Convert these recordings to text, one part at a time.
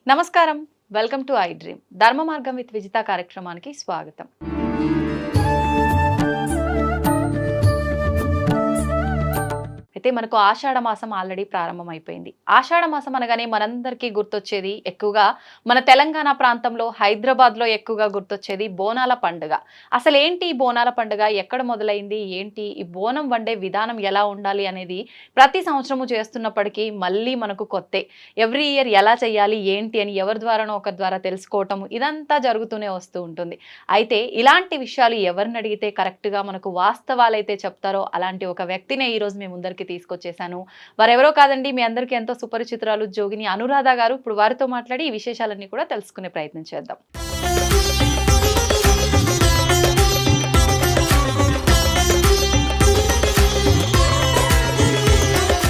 నమస్కారం. Welcome to I dream. ధర్మ మార్గం విత్ విజిత కార్యక్రమానికి స్వాగతం. అయితే మనకు ఆషాఢ మాసం ఆల్రెడీ ప్రారంభమైపోయింది. ఆషాఢ మాసం అనగానే మనందరికీ గుర్తొచ్చేది ఎక్కువగా మన తెలంగాణ ప్రాంతంలో హైదరాబాద్‌లో ఎక్కువగా గుర్తొచ్చేది బోనాల పండుగ. అసలేంటి ఈ బోనాల పండుగ? ఎక్కడ మొదలైంది? ఏంటి? ఈ బోనం వండే విధానం ఎలా ఉండాలి అనేది ప్రతి సంవత్సరము చేస్తున్నప్పటికీ మళ్ళీ మనకు కొత్తే. ఎవ్రీ ఇయర్ ఎలా చేయాలి? ఏంటి? అని ఎవరి ద్వారానో ఒకరి ద్వారా తెలుసుకోవటం ఇదంతా జరుగుతూనే వస్తూ ఉంటుంది. అయితే ఇలాంటి విషయాలు ఎవరిని అడిగితే కరెక్ట్‌గా మనకు వాస్తవాలైతే చెప్తారో అలాంటి ఒక వ్యక్తినే ఈరోజు మీ ముందరికి తీసుకొచ్చేసాను. వారెవరో కాదండి, మీ అందరికీ ఎంతో సుపరిచితురాలు జోగిని అనురాధ గారు. ఇప్పుడు వారితో మాట్లాడి ఈ విశేషాలన్నీ కూడా తెలుసుకునే ప్రయత్నం చేద్దాం.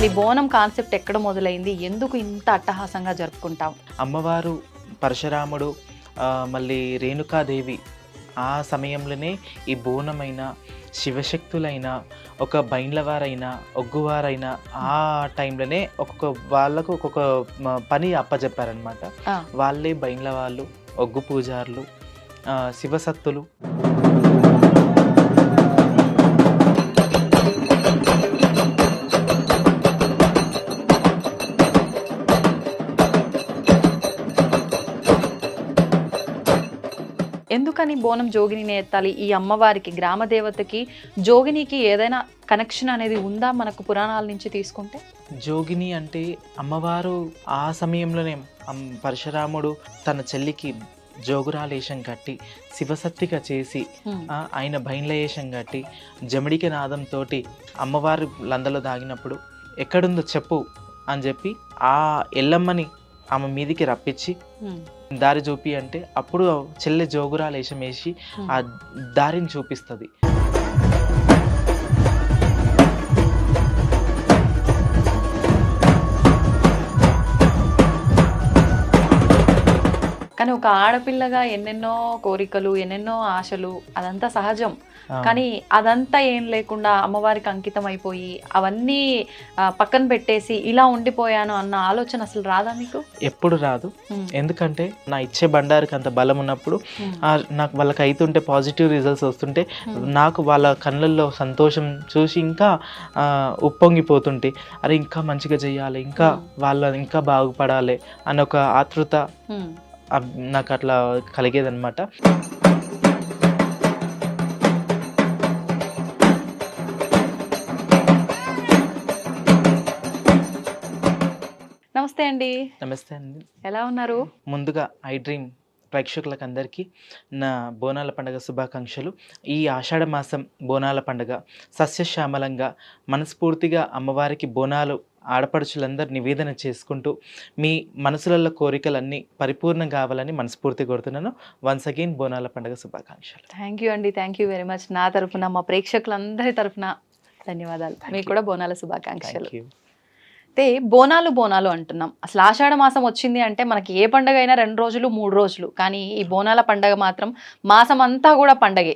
ఈ బోనం కాన్సెప్ట్ ఎక్కడ మొదలైంది? ఎందుకు ఇంత అట్టహాసంగా జరుపుకుంటాం? అమ్మవారు పరశురాముడు మళ్ళీ రేణుకాదేవి ఆ సమయంలోనే ఈ బోనమైన శివశక్తులైన ఒక బైండ్లవారైనా ఒగ్గువారైనా ఆ టైంలోనే ఒక్కొక్క వాళ్ళకు ఒక్కొక్క పని అప్పచెప్పారనమాట. వాళ్ళే బైండ్ల వాళ్ళు, ఒగ్గు పూజారులు, శివసత్తులు. ఎందుకని బోనం జోగినినే ఎత్తాలి? ఈ అమ్మవారికి, గ్రామ దేవతకి, జోగినికి ఏదైనా కనెక్షన్ అనేది ఉందా మనకు పురాణాల నుంచి తీసుకుంటే? జోగిని అంటే అమ్మవారు ఆ సమయంలోనే పరశురాముడు తన చెల్లికి జోగురాలేశం కట్టి శివసత్తిగా చేసి ఆయన బైండ్లయేషం కట్టి జమిడిక నాదంతో అమ్మవారు లందలో దాగినప్పుడు ఎక్కడుందో చెప్పు అని చెప్పి ఆ ఎల్లమ్మని ఆమె మీదికి రప్పించి దారి చూపి అంటే అప్పుడు చెల్లె జోగురాలేశం వేసి ఆ దారిని చూపిస్తుంది. కానీ ఒక ఆడపిల్లగా ఎన్నెన్నో కోరికలు, ఎన్నెన్నో ఆశలు, అదంతా సహజం. కానీ అదంతా ఏం లేకుండా అమ్మవారికి అంకితం అయిపోయి అవన్నీ పక్కన పెట్టేసి ఇలా ఉండిపోయాను అన్న ఆలోచన అసలు రాదా మీకు? ఎప్పుడు రాదు. ఎందుకంటే నా ఇచ్చే బండారికి అంత బలం ఉన్నప్పుడు నాకు వాళ్ళకి అవుతుంటే పాజిటివ్ రిజల్ట్స్ వస్తుంటే నాకు వాళ్ళ కళ్ళల్లో సంతోషం చూసి ఇంకా ఉప్పొంగిపోతుంటే అరే ఇంకా మంచిగా చెయ్యాలి, ఇంకా వాళ్ళ ఇంకా బాగుపడాలి అన్న ఒక ఆతృత నాకు అట్లా కలిగేదన్నమాట. నమస్తే అండి. నమస్తే అండి. ఎలా ఉన్నారు? ముందుగా ఐ డ్రీమ్ ప్రేక్షకులకు అందరికీ నా బోనాల పండుగ శుభాకాంక్షలు. ఈ ఆషాఢ మాసం బోనాల పండుగ సస్యశ్యామలంగా మనస్ఫూర్తిగా అమ్మవారికి బోనాలు ఆడపడుచులందరూ నివేదన చేసుకుంటూ మీ మనసులలో కోరికలన్నీ పరిపూర్ణం కావాలని మనస్ఫూర్తి కోరుతున్నాను. వన్స్ అగైన్ బోనాల పండుగ శుభాకాంక్షలు. థ్యాంక్ యూ అండి. Thank you very much. నా తరఫున, మా ప్రేక్షకులందరి తరఫున ధన్యవాదాలు. మీకు కూడా బోనాల శుభాకాంక్షలు. అయితే బోనాలు అంటున్నాం. అసలు ఆషాఢ మాసం వచ్చింది అంటే మనకి ఏ పండుగ అయినా 2 రోజులు 3 రోజులు, కానీ ఈ బోనాల పండుగ మాత్రం మాసం అంతా కూడా పండగే.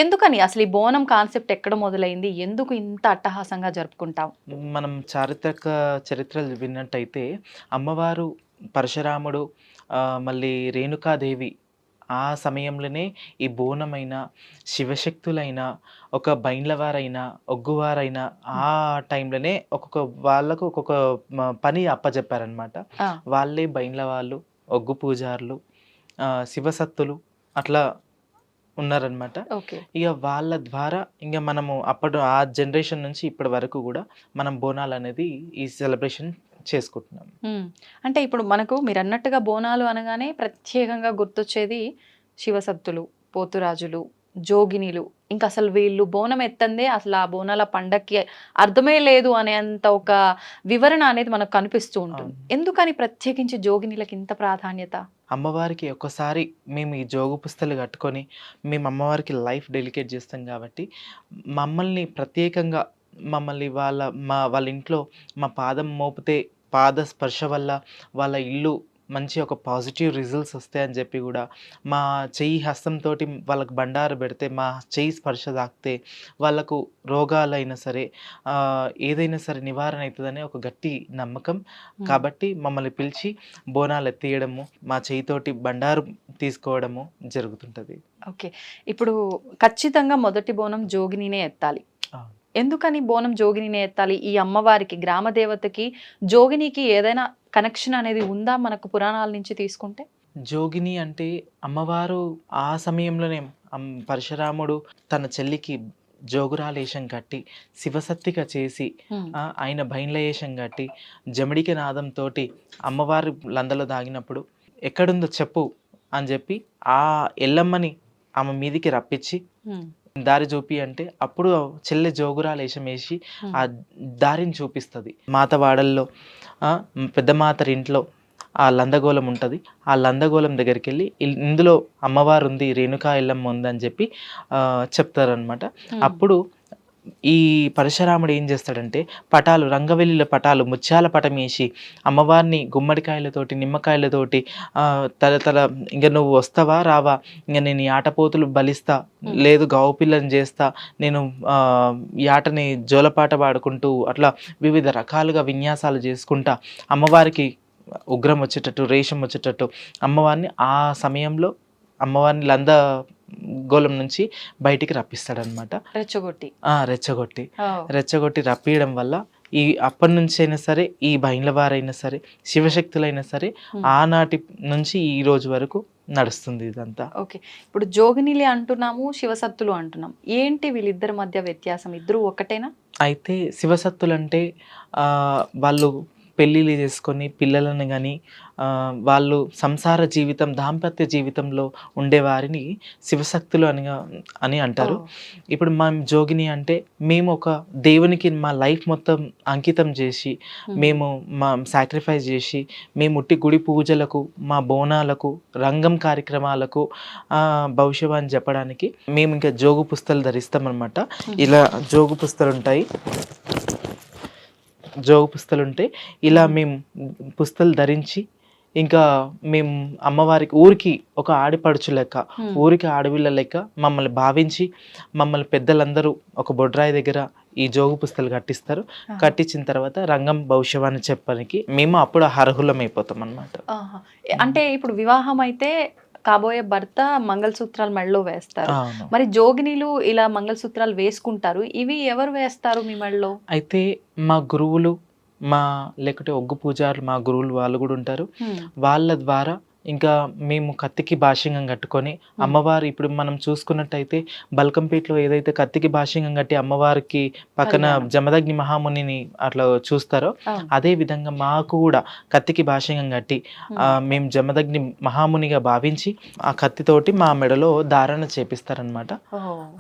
ఎందుకని అసలు ఈ బోనం కాన్సెప్ట్ ఎక్కడ మొదలైంది? ఎందుకు ఇంత అట్టహాసంగా జరుపుకుంటాం? మనం చారిత్రక చరిత్రలు విన్నట్టయితే అమ్మవారు పరశురాముడు మళ్ళీ రేణుకాదేవి ఆ సమయంలోనే ఈ బోనమైన శివశక్తులైన ఒక బైండ్లవారైనా ఒగ్గువారైనా ఆ టైంలోనే ఒక్కొక్క వాళ్ళకు ఒక్కొక్క పని అప్పచెప్పారనమాట. వాళ్ళే బైండ్ల వాళ్ళు, ఒగ్గు పూజారులు, శివసత్తులు అట్లా ఉన్నారనమాట. ఇక వాళ్ళ ద్వారా ఇంకా మనము అప్పుడు ఆ జనరేషన్ నుంచి ఇప్పటి వరకు కూడా మనం బోనాలు అనేది ఈ సెలబ్రేషన్ చేసుకుంటున్నాం. అంటే ఇప్పుడు మనకు మీరు అన్నట్టుగా బోనాలు అనగానే ప్రత్యేకంగా గుర్తొచ్చేది శివసత్తులు, పోతురాజులు, జోగినిలు. ఇంకా అసలు వీళ్ళు బోనం ఎత్తందే అసలు ఆ బోనాల పండక్కి అర్థమే లేదు అనేంత ఒక వివరణ అనేది మనకు కనిపిస్తూ ఉంటుంది. ఎందుకని ప్రత్యేకించి జోగినిలకి ఇంత ప్రాధాన్యత? అమ్మవారికి ఒక్కసారి మేము ఈ జోగు పుస్తలు కట్టుకొని మేము అమ్మవారికి లైఫ్ డెలికేట్ చేస్తాం కాబట్టి మమ్మల్ని ప్రత్యేకంగా మమ్మల్ని వాళ్ళ ఇంట్లో మా పాదం మోపితే పాద స్పర్శ వల్ల వాళ్ళ ఇల్లు మంచి ఒక పాజిటివ్ రిజల్ట్స్ వస్తాయని చెప్పి కూడా మా చెయ్యి హస్తంతో వాళ్ళకి బండారు పెడితే మా చెయ్యి స్పర్శ తాకితే వాళ్ళకు రోగాలైనా సరే ఏదైనా సరే నివారణ అవుతుందని ఒక గట్టి నమ్మకం. కాబట్టి మమ్మల్ని పిలిచి బోనాలు ఎత్తేయడము, మా చెయ్యితోటి బండారు తీసుకోవడము జరుగుతుంటది. ఓకే. ఇప్పుడు ఖచ్చితంగా మొదటి బోనం జోగినినే ఎత్తాలి. అవును. ఎందుకని బోనం జోగినినే ఎత్తాలి? ఈ అమ్మవారికి, గ్రామ దేవతకి, జోగినికి ఏదైనా కనెక్షన్ అనేది ఉందా మనకు పురాణాల నుంచి తీసుకుంటే? జోగిని అంటే అమ్మవారు ఆ సమయంలోనే పరశురాముడు తన చెల్లికి జోగురాలేశం కట్టి శివసత్తిగా చేసి ఆయన భైన్లయేషం కట్టి జమిడిక నాదంతోటి అమ్మవారి లందలో దాగినప్పుడు ఎక్కడుందో చెప్పు అని చెప్పి ఆ ఎల్లమ్మని ఆమె మీదికి రప్పించి దారి చూపి అంటే అప్పుడు చెల్లె జోగురాలేశం వేసి ఆ దారిని చూపిస్తుంది. మాతవాడల్లో పెద్ద మాతరి ఇంట్లో ఆ లందగోళం ఉంటుంది. ఆ లందగోళం దగ్గరికి వెళ్ళి ఇందులో అమ్మవారు ఉంది, రేణుకా ఎల్లమ్మ ఉంది అని చెప్పి చెప్తారనమాట. అప్పుడు ఈ పరశురాముడు ఏం చేస్తాడంటే పటాలు, రంగవెల్లిల పటాలు, ముత్యాల పటం వేసి అమ్మవారిని గుమ్మడికాయలతోటి నిమ్మకాయలతోటి తల ఇంకా నువ్వు వస్తావా రావా, ఇంకా నేను ఈ ఆటపోతులు బలిస్తా, లేదు గావు పిల్లని చేస్తా, నేను ఈ ఆటని జోలపాట పాడుకుంటూ అట్లా వివిధ రకాలుగా విన్యాసాలు చేసుకుంటా అమ్మవారికి ఉగ్రం వచ్చేటట్టు, రేషం వచ్చేటట్టు అమ్మవారిని ఆ సమయంలో అమ్మవారిని లంద గోళం నుంచి బయటికి రప్పిస్తాడనమాట. రెచ్చగొట్టి రప్పియడం వల్ల ఈ అప్పటి నుంచి అయినా సరే ఈ బైన్ల వారైనా సరే శివశక్తులైనా సరే ఆనాటి నుంచి ఈ రోజు వరకు నడుస్తుంది ఇదంతా. ఓకే. ఇప్పుడు జోగినిలే అంటున్నాము, శివసత్తులు అంటున్నాం. ఏంటి వీళ్ళిద్దరి మధ్య వ్యత్యాసం? ఇద్దరు ఒకటేనా? అయితే శివసత్తులు అంటే వాళ్ళు పెళ్ళిళ్ళు చేసుకొని పిల్లలను కానీ వాళ్ళు సంసార జీవితం, దాంపత్య జీవితంలో ఉండేవారిని శివశక్తులు అని అంటారు. ఇప్పుడు మా జోగిని అంటే మేము ఒక దేవునికి మా లైఫ్ మొత్తం అంకితం చేసి మేము మా సాక్రిఫైస్ చేసి మేము ఉట్టి గుడి పూజలకు, మా బోనాలకు, రంగం కార్యక్రమాలకు భవిష్యవాణి చెప్పడానికి మేము ఇంకా జోగు పుస్తలు ధరిస్తామన్నమాట. ఇలా జోగు పుస్తలు ఉంటాయి, జోగు పుస్తలు ఉంటాయి. ఇలా మేము పుస్తలు ధరించి ఇంకా మేము అమ్మవారికి ఊరికి ఒక ఆడిపడుచు లెక్క, ఊరికి ఆడవిళ్ళ లెక్క మమ్మల్ని భావించి మమ్మల్ని పెద్దలందరూ ఒక బొడ్రాయి దగ్గర ఈ జోగు పుస్తలు కట్టిస్తారు. కట్టించిన తర్వాత రంగం భవిష్యవాణి చెప్పడానికి మేము అప్పుడు అర్హులం అయిపోతాం అన్నమాట. అంటే ఇప్పుడు వివాహం అయితే కాబోయే భర్త మంగళసూత్రాలు మెడలో వేస్తారు, మరి జోగినీలు ఇలా మంగళసూత్రాలు వేసుకుంటారు. ఇవి ఎవరు వేస్తారు మీ మెడలో? అయితే మా గురువులు, మా లేకపోతే ఒగ్గు పూజారులు, మా గురువులు వాళ్ళు కూడా ఉంటారు. వాళ్ళ ద్వారా ఇంకా మేము కత్తికి భాష్యంగం కట్టుకొని అమ్మవారు ఇప్పుడు మనం చూసుకున్నట్టయితే బల్కంపేటలో ఏదైతే కత్తికి భాష్యంగం కట్టి అమ్మవారికి పక్కన జమదగ్ని మహామునిని అట్లా చూస్తారో అదే విధంగా మాకు కూడా కత్తికి భాష్యంగం కట్టి మేము జమదగ్ని మహామునిగా భావించి ఆ కత్తితోటి మా మెడలో ధారణ చేపిస్తారనమాట.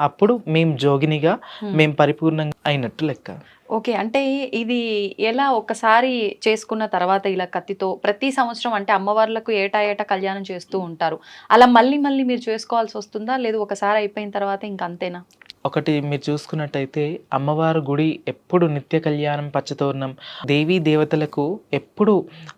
అప్పుడు మేము జోగినిగా మేము పరిపూర్ణంగా అయినట్టు లెక్క. ఓకే. అంటే ఇది ఎలా ఒక్కసారి చేసుకున్న తర్వాత ఇలా కత్తితో ప్రతి సంవత్సరం అంటే అమ్మవార్లకు ఏటా కళ్యాణం చేస్తూ ఉంటారు, అలా మళ్ళీ మళ్ళీ మీరు చేసుకోవాల్సి వస్తుందా, లేదు ఒకసారి అయిపోయిన తర్వాత ఇంకంతేనా? ఒకటి మీరు చూసుకున్నట్టయితే అమ్మవారి గుడి ఎప్పుడు నిత్య కళ్యాణం, పచ్చతోరణం, దేవీ దేవతలకు ఎప్పుడు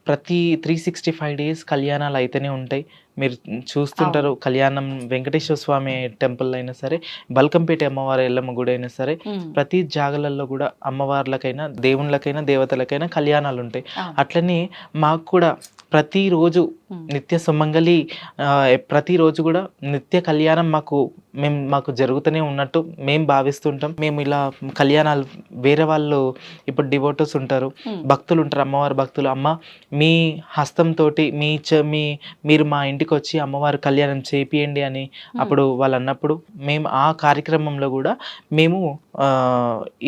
ప్రతి 365 days కళ్యాణాలు అయితేనే ఉంటాయి. మీరు చూస్తుంటారు కళ్యాణం వెంకటేశ్వర స్వామి టెంపుల్ అయినా సరే, బల్కంపేట అమ్మవారి ఎల్లమ్మ గుడి అయినా సరే, ప్రతి జాగలలో కూడా అమ్మవార్లకైనా దేవుళ్ళకైనా దేవతలకైనా కళ్యాణాలు ఉంటాయి. అట్లనే మాకు కూడా ప్రతిరోజు నిత్య సుమంగళి, ప్రతిరోజు కూడా నిత్య కళ్యాణం మాకు జరుగుతూనే ఉన్నట్టు మేము భావిస్తుంటాం. మేము ఇలా కళ్యాణాలు వేరే వాళ్ళు ఇప్పుడు డివోటర్స్ ఉంటారు, భక్తులు ఉంటారు, అమ్మవారి భక్తులు, అమ్మ మీ హస్తంతో మీరు మా ఇంటికి వచ్చి అమ్మవారి కళ్యాణం చేపియండి అని అప్పుడు వాళ్ళు అన్నప్పుడు మేము ఆ కార్యక్రమంలో కూడా మేము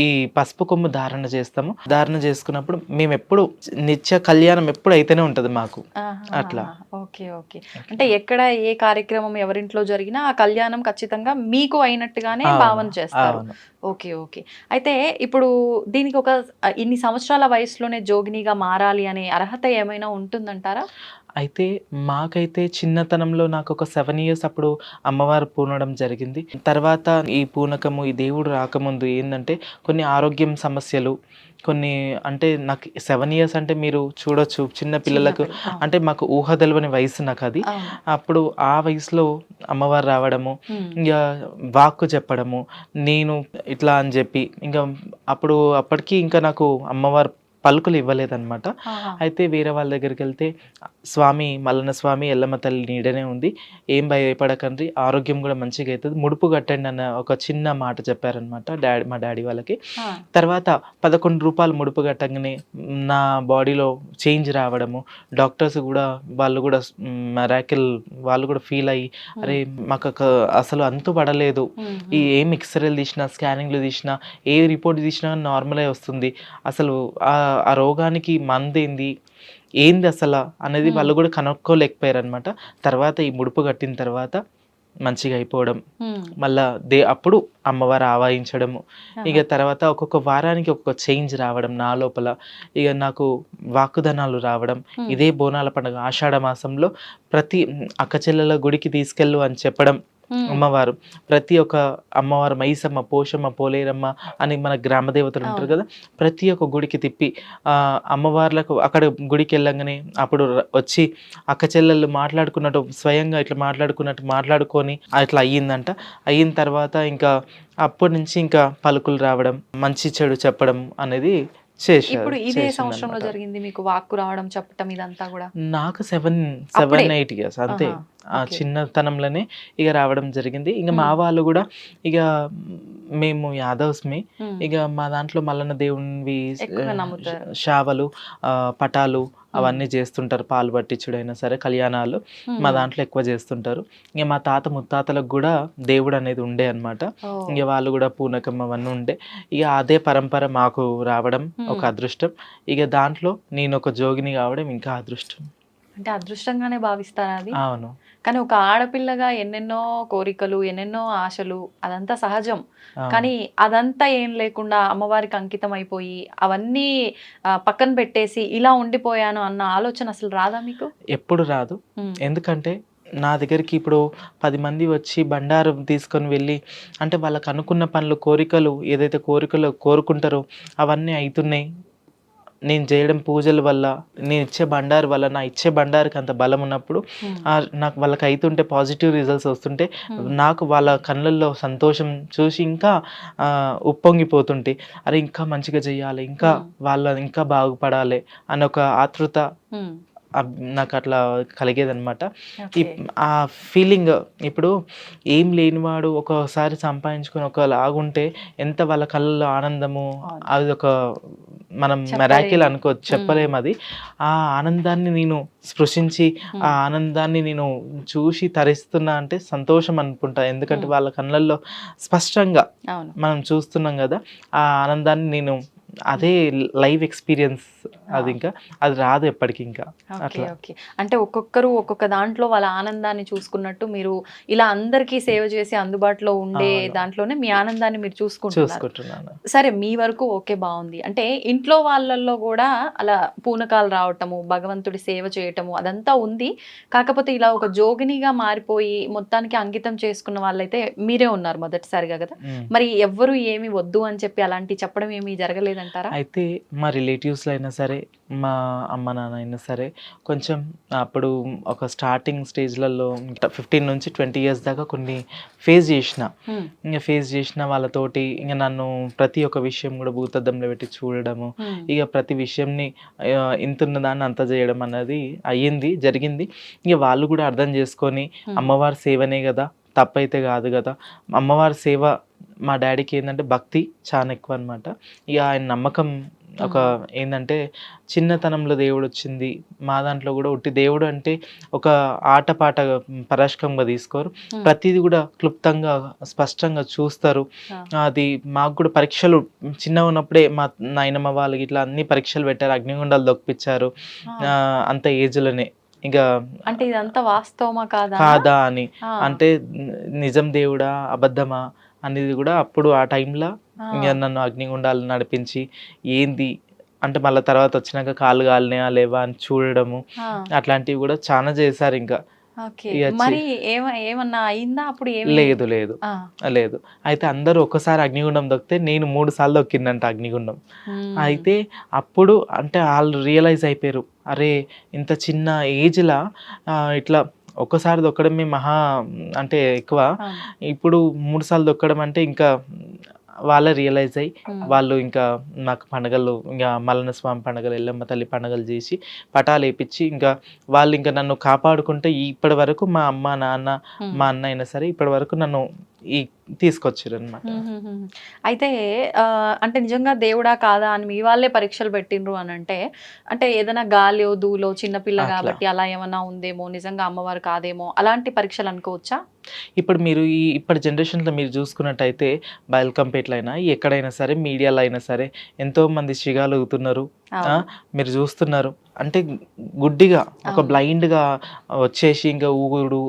ఈ పసుపు కొమ్ము ధారణ చేస్తాము. ధారణ చేసుకున్నప్పుడు మేము ఎప్పుడు నిత్య కళ్యాణం ఎప్పుడు అయితేనే ఉంటుంది మాకు అట్లా. ఓకే. ఓకే. అంటే ఎక్కడ ఏ కార్యక్రమం ఎవరింట్లో జరిగినా ఆ కళ్యాణం ఖచ్చితంగా మీకు అయినట్టుగానే భావన చేస్తారు. ఓకే. ఓకే. అయితే ఇప్పుడు దీనికి ఒక ఇన్ని సంవత్సరాల వయసులోనే జోగినిగా మారాలి అనే అర్హత ఏమైనా ఉంటుందంటారా? అయితే మాకైతే చిన్నతనంలో నాకు ఒక 7 ఇయర్స్ అప్పుడు అమ్మవారు పూనడం జరిగింది. తర్వాత ఈ పూనకము, ఈ దేవుడు రాకముందు ఏందంటే కొన్ని ఆరోగ్యం సమస్యలు, కొన్ని అంటే నాకు 7 ఇయర్స్ అంటే మీరు చూడొచ్చు చిన్న పిల్లలకు, అంటే మాకు ఊహ తెలవని వయసు నాకది. అప్పుడు ఆ వయసులో అమ్మవారు రావడము, ఇంక వాక్కు చెప్పడము, నేను ఇట్లా అని చెప్పి ఇంకా అప్పటికి ఇంకా నాకు అమ్మవారు పలుకులు ఇవ్వలేదన్నమాట. అయితే వేరే వాళ్ళ దగ్గరికి వెళ్తే స్వామి మల్లన్న స్వామి ఎల్లమ్మ తల్లి నీడనే ఉంది, ఏం భయపడకండి, ఆరోగ్యం కూడా మంచిగా అవుతుంది, ముడుపు కట్టండి అన్న ఒక చిన్న మాట చెప్పారనమాట మా డాడీ వాళ్ళకి. తర్వాత 11 రూపాయలు ముడుపు కట్టగానే నా బాడీలో చేంజ్ రావడము, డాక్టర్స్ కూడా వాళ్ళు కూడా మెరాకిల్ వాళ్ళు కూడా ఫీల్ అయ్యి అరే మాకు అసలు అంతు పడలేదు, ఈ ఏం ఎక్స్రేలు తీసినా స్కానింగ్లు తీసినా ఏ రిపోర్ట్ తీసినా నార్మలే వస్తుంది, అసలు ఆ రోగానికి మందేంది ఏంది అసలు అనేది వాళ్ళు కూడా కనుక్కోలేకపోయారు అనమాట. తర్వాత ఈ ముడుపు కట్టిన తర్వాత మంచిగా అయిపోవడం, మళ్ళా అప్పుడు అమ్మవారు ఆవాహించడము, ఇక తర్వాత ఒక్కొక్క వారానికి ఒక్కొక్క చేంజ్ రావడం నా లోపల, ఇక నాకు వాక్కుదనాలు రావడం. ఇదే బోనాల పండుగ ఆషాఢ మాసంలో ప్రతి అక్క చెల్లెల గుడికి తీసుకెళ్ళు అని చెప్పడం అమ్మవారు, ప్రతి ఒక్క అమ్మవారు మైసమ్మ, పోషమ్మ, పోలేరమ్మ అని మన గ్రామ దేవతలు ఉంటారు కదా, ప్రతి ఒక్క గుడికి తిప్పి అమ్మవార్లకు అక్కడ గుడికి వెళ్ళంగానే అప్పుడు వచ్చి అక్క చెల్లెళ్ళు మాట్లాడుకున్నట్టు స్వయంగా ఇట్లా మాట్లాడుకొని అట్లా అయ్యిందంట. అయిన తర్వాత ఇంకా అప్పటి నుంచి ఇంకా పలుకులు రావడం, మంచి చెడు చెప్పడం అనేది ఇప్పుడు ఇదే సంవత్సరంలో జరిగింది మీకు వాక్కు రావడం, చెప్పటం ఇదంతా కూడా? నాకు 7-8 ఇయర్స్ అంతే, ఆ చిన్నతనంలోనే ఇక రావడం జరిగింది. ఇక మా వాళ్ళు కూడా ఇక మేము యాదవ్స్మి, ఇక మా దాంట్లో మల్లన్న దేవునివి షావలు, పటాలు అవన్నీ చేస్తుంటారు, పాలు పట్టించుడైనా సరే కళ్యాణాలు మా దాంట్లో ఎక్కువ చేస్తుంటారు. ఇక మా తాత ముత్తాతలకు కూడా దేవుడు అనేది ఉండే అనమాట, ఇక వాళ్ళు కూడా పూనకం అవన్నీ ఉండే, ఇక అదే పరంపర మాకు రావడం ఒక అదృష్టం. ఇక దాంట్లో నేను ఒక జోగిని కావడం ఇంకా అదృష్టం. అంటే అదృష్టంగానే భావిస్తారా అది? అవును. కానీ ఒక ఆడపిల్లగా ఎన్నెన్నో కోరికలు, ఎన్నెన్నో ఆశలు, అదంతా సహజం. కానీ అదంతా ఏం లేకుండా అమ్మవారికి అంకితం అయిపోయి అవన్నీ పక్కన పెట్టేసి ఇలా ఉండిపోయాను అన్న ఆలోచన అసలు రాదా మీకు? ఎప్పుడు రాదు. ఎందుకంటే నా దగ్గరికి ఇప్పుడు 10 మంది వచ్చి బండారం తీసుకొని వెళ్ళి, అంటే వాళ్ళకు అనుకున్న పనులు, కోరికలు ఏదైతే కోరుకుంటారో అవన్నీ అవుతున్నాయి. నేను చేయడం పూజల వల్ల, నేను ఇచ్చే బండారు వల్ల, నా ఇచ్చే బండారుకి అంత బలం ఉన్నప్పుడు నాకు వాళ్ళకి అవుతుంటే పాజిటివ్ రిజల్ట్స్ వస్తుంటే నాకు వాళ్ళ కళ్ళల్లో సంతోషం చూసి ఇంకా ఉప్పొంగిపోతుంటే అరే ఇంకా మంచిగా చెయ్యాలి, ఇంకా వాళ్ళ ఇంకా బాగుపడాలి అన్న ఒక ఆతృత నాకు అట్లా కలిగేదనమాట. ఆ ఫీలింగ్ ఇప్పుడు ఏం లేనివాడు ఒకసారి సంపాదించుకొని ఒకలాగుంటే ఎంత వాళ్ళ కళ్ళలో ఆనందము, అది ఒక మనం మెరాకిల్ అనుకోవచ్చు, చెప్పలేము అది. ఆ ఆనందాన్ని నేను స్పృశించి ఆ ఆనందాన్ని నేను చూసి తరిస్తున్నా అంటే సంతోషం అనుకుంటా. ఎందుకంటే వాళ్ళ కళ్ళల్లో స్పష్టంగా మనం చూస్తున్నాం కదా, ఆ ఆనందాన్ని నేను అదే లైవ్ ఎక్స్పీరియన్స్, అది ఇంకా అది రాదు ఎప్పటికీ ఇంకా అట్లా. అంటే ఒక్కొక్కరు ఒక్కొక్క దాంట్లో వాళ్ళ ఆనందాన్ని చూసుకున్నట్టు మీరు ఇలా అందరికీ సేవ చేసి అందుబాటులో ఉండే దాంట్లోనే మీ ఆనందాన్ని మీరు చూసుకుంటున్నారు. సరే, మీ వరకు ఓకే, బాగుంది. అంటే ఇంట్లో వాళ్ళల్లో కూడా అలా పూనకాలు రావటము, భగవంతుడి సేవ చేయటము అదంతా ఉంది. కాకపోతే ఇలా ఒక జోగినిగా మారిపోయి మొత్తానికి అంకితం చేసుకున్న వాళ్ళైతే మీరే ఉన్నారు మొదటిసారిగా కదా. మరి ఎవ్వరు ఏమి వద్దు అని చెప్పి అలాంటి చెప్పడం ఏమి జరగలేదు అంటారా? అయితే మా రిలేటివ్స్లో అయినా సరే, మా అమ్మ నాన్న అయినా సరే, కొంచెం అప్పుడు ఒక స్టార్టింగ్ స్టేజ్లలో 15 నుంచి 20 ఇయర్స్ దాకా కొన్ని ఫేస్ చేసిన వాళ్ళతోటి ఇంకా నన్ను ప్రతి ఒక్క విషయం కూడా భూతద్దంలో పెట్టి చూడడము, ఇక ప్రతి విషయంని ఇంతున్న దాన్ని అంత చేయడం అన్నది జరిగింది. ఇక వాళ్ళు కూడా అర్థం చేసుకొని అమ్మవారి సేవనే కదా, తప్పైతే కాదు కదా, అమ్మవారి సేవ. మా డాడీకి ఏంటంటే భక్తి చాలా ఎక్కువ అనమాట. ఇక ఆయన నమ్మకం ఒక ఏంటంటే చిన్నతనంలో దేవుడు వచ్చింది, మా దాంట్లో కూడా ఉట్టి దేవుడు అంటే ఒక ఆటపాట పరాష్కంగా తీసుకోరు, ప్రతిదీ కూడా క్లుప్తంగా స్పష్టంగా చూస్తారు. అది మాకు కూడా పరీక్షలు చిన్నగా ఉన్నప్పుడే మా నాయనమ్మ వాళ్ళకి ఇట్లా అన్ని పరీక్షలు పెట్టారు, అగ్నిగుండాలు దొక్కిపించారు అంత ఏజ్లోనే. ఇక అంటే ఇదంతా వాస్తవమా కాదా అని, అంటే నిజం దేవుడా అబద్ధమా అనేది కూడా అప్పుడు ఆ టైంలో నన్ను అగ్నిగుండాలు నడిపించి ఏంది అంటే మళ్ళీ తర్వాత వచ్చినాక కాళ్ళు కాలినాయా లేవా అని చూడడము ఆ, అట్లాంటివి కూడా చాలా చేశారు. ఇంకా ఓకే. ఇక మరి ఏమన్నా అయిందా అప్పుడు? ఏమి? లేదు లేదు ఆ, లేదు. అయితే అందరూ ఒక్కసారి అగ్నిగుండం దొక్కితే నేను 3 సార్లు దొక్కిందంట అగ్నిగుండం. ఉమ్, అయితే అప్పుడు అంటే వాళ్ళు రియలైజ్ అయిపోయారు, అరే ఇంత చిన్న ఏజ్‌లా ఇట్లా ఒక్కసారి దొక్కడమే మహా అంటే ఎక్కువ. అవును. ఇప్పుడు 3 సార్లు దొక్కడం అంటే ఇంకా వాళ్ళే రియలైజ్ అయ్యి ఉమ్, వాళ్ళు ఇంకా నాకు పండగలు, ఇంకా మల్లన్న స్వామి పండగలు, ఎల్లమ్మ తల్లి పండగలు చేసి పటాలు వేపించి ఇంకా వాళ్ళు ఇంకా నన్ను కాపాడుకుంటే ఇప్పటి వరకు మా అమ్మ నాన్న ఉమ్. మా అన్న అయినా సరే ఇప్పటి వరకు నన్ను ఈ తీసుకొచ్చారు అనమాట. హుహుహుహు. అయితే అంటే నిజంగా దేవుడా కాదా అని మీ వాళ్ళే పరీక్షలు పెట్టిండ్రు అని అంటే ఏదైనా గాలో దూలో చిన్న పిల్ల అట్లా కాబట్టి అలా ఏమన్నా ఉందేమో, నిజంగా అమ్మవారు కాదేమో అలాంటి పరీక్షలు అనుకోవచ్చా? ఇప్పుడు మీరు ఇప్పటి జనరేషన్లో మీరు చూసుకున్నట్టయితే బయల్కంపేటలో అయినా ఎక్కడైనా సరే మీడియాలో అయినా సరే ఎంతో మంది శిగాలు అవుతున్నారు. అవును. మీరు చూస్తున్నారు. అంటే గుడ్డిగా ఒక అవును. బ్లైండ్గా వచ్చేసి ఇంకా ఊగుడు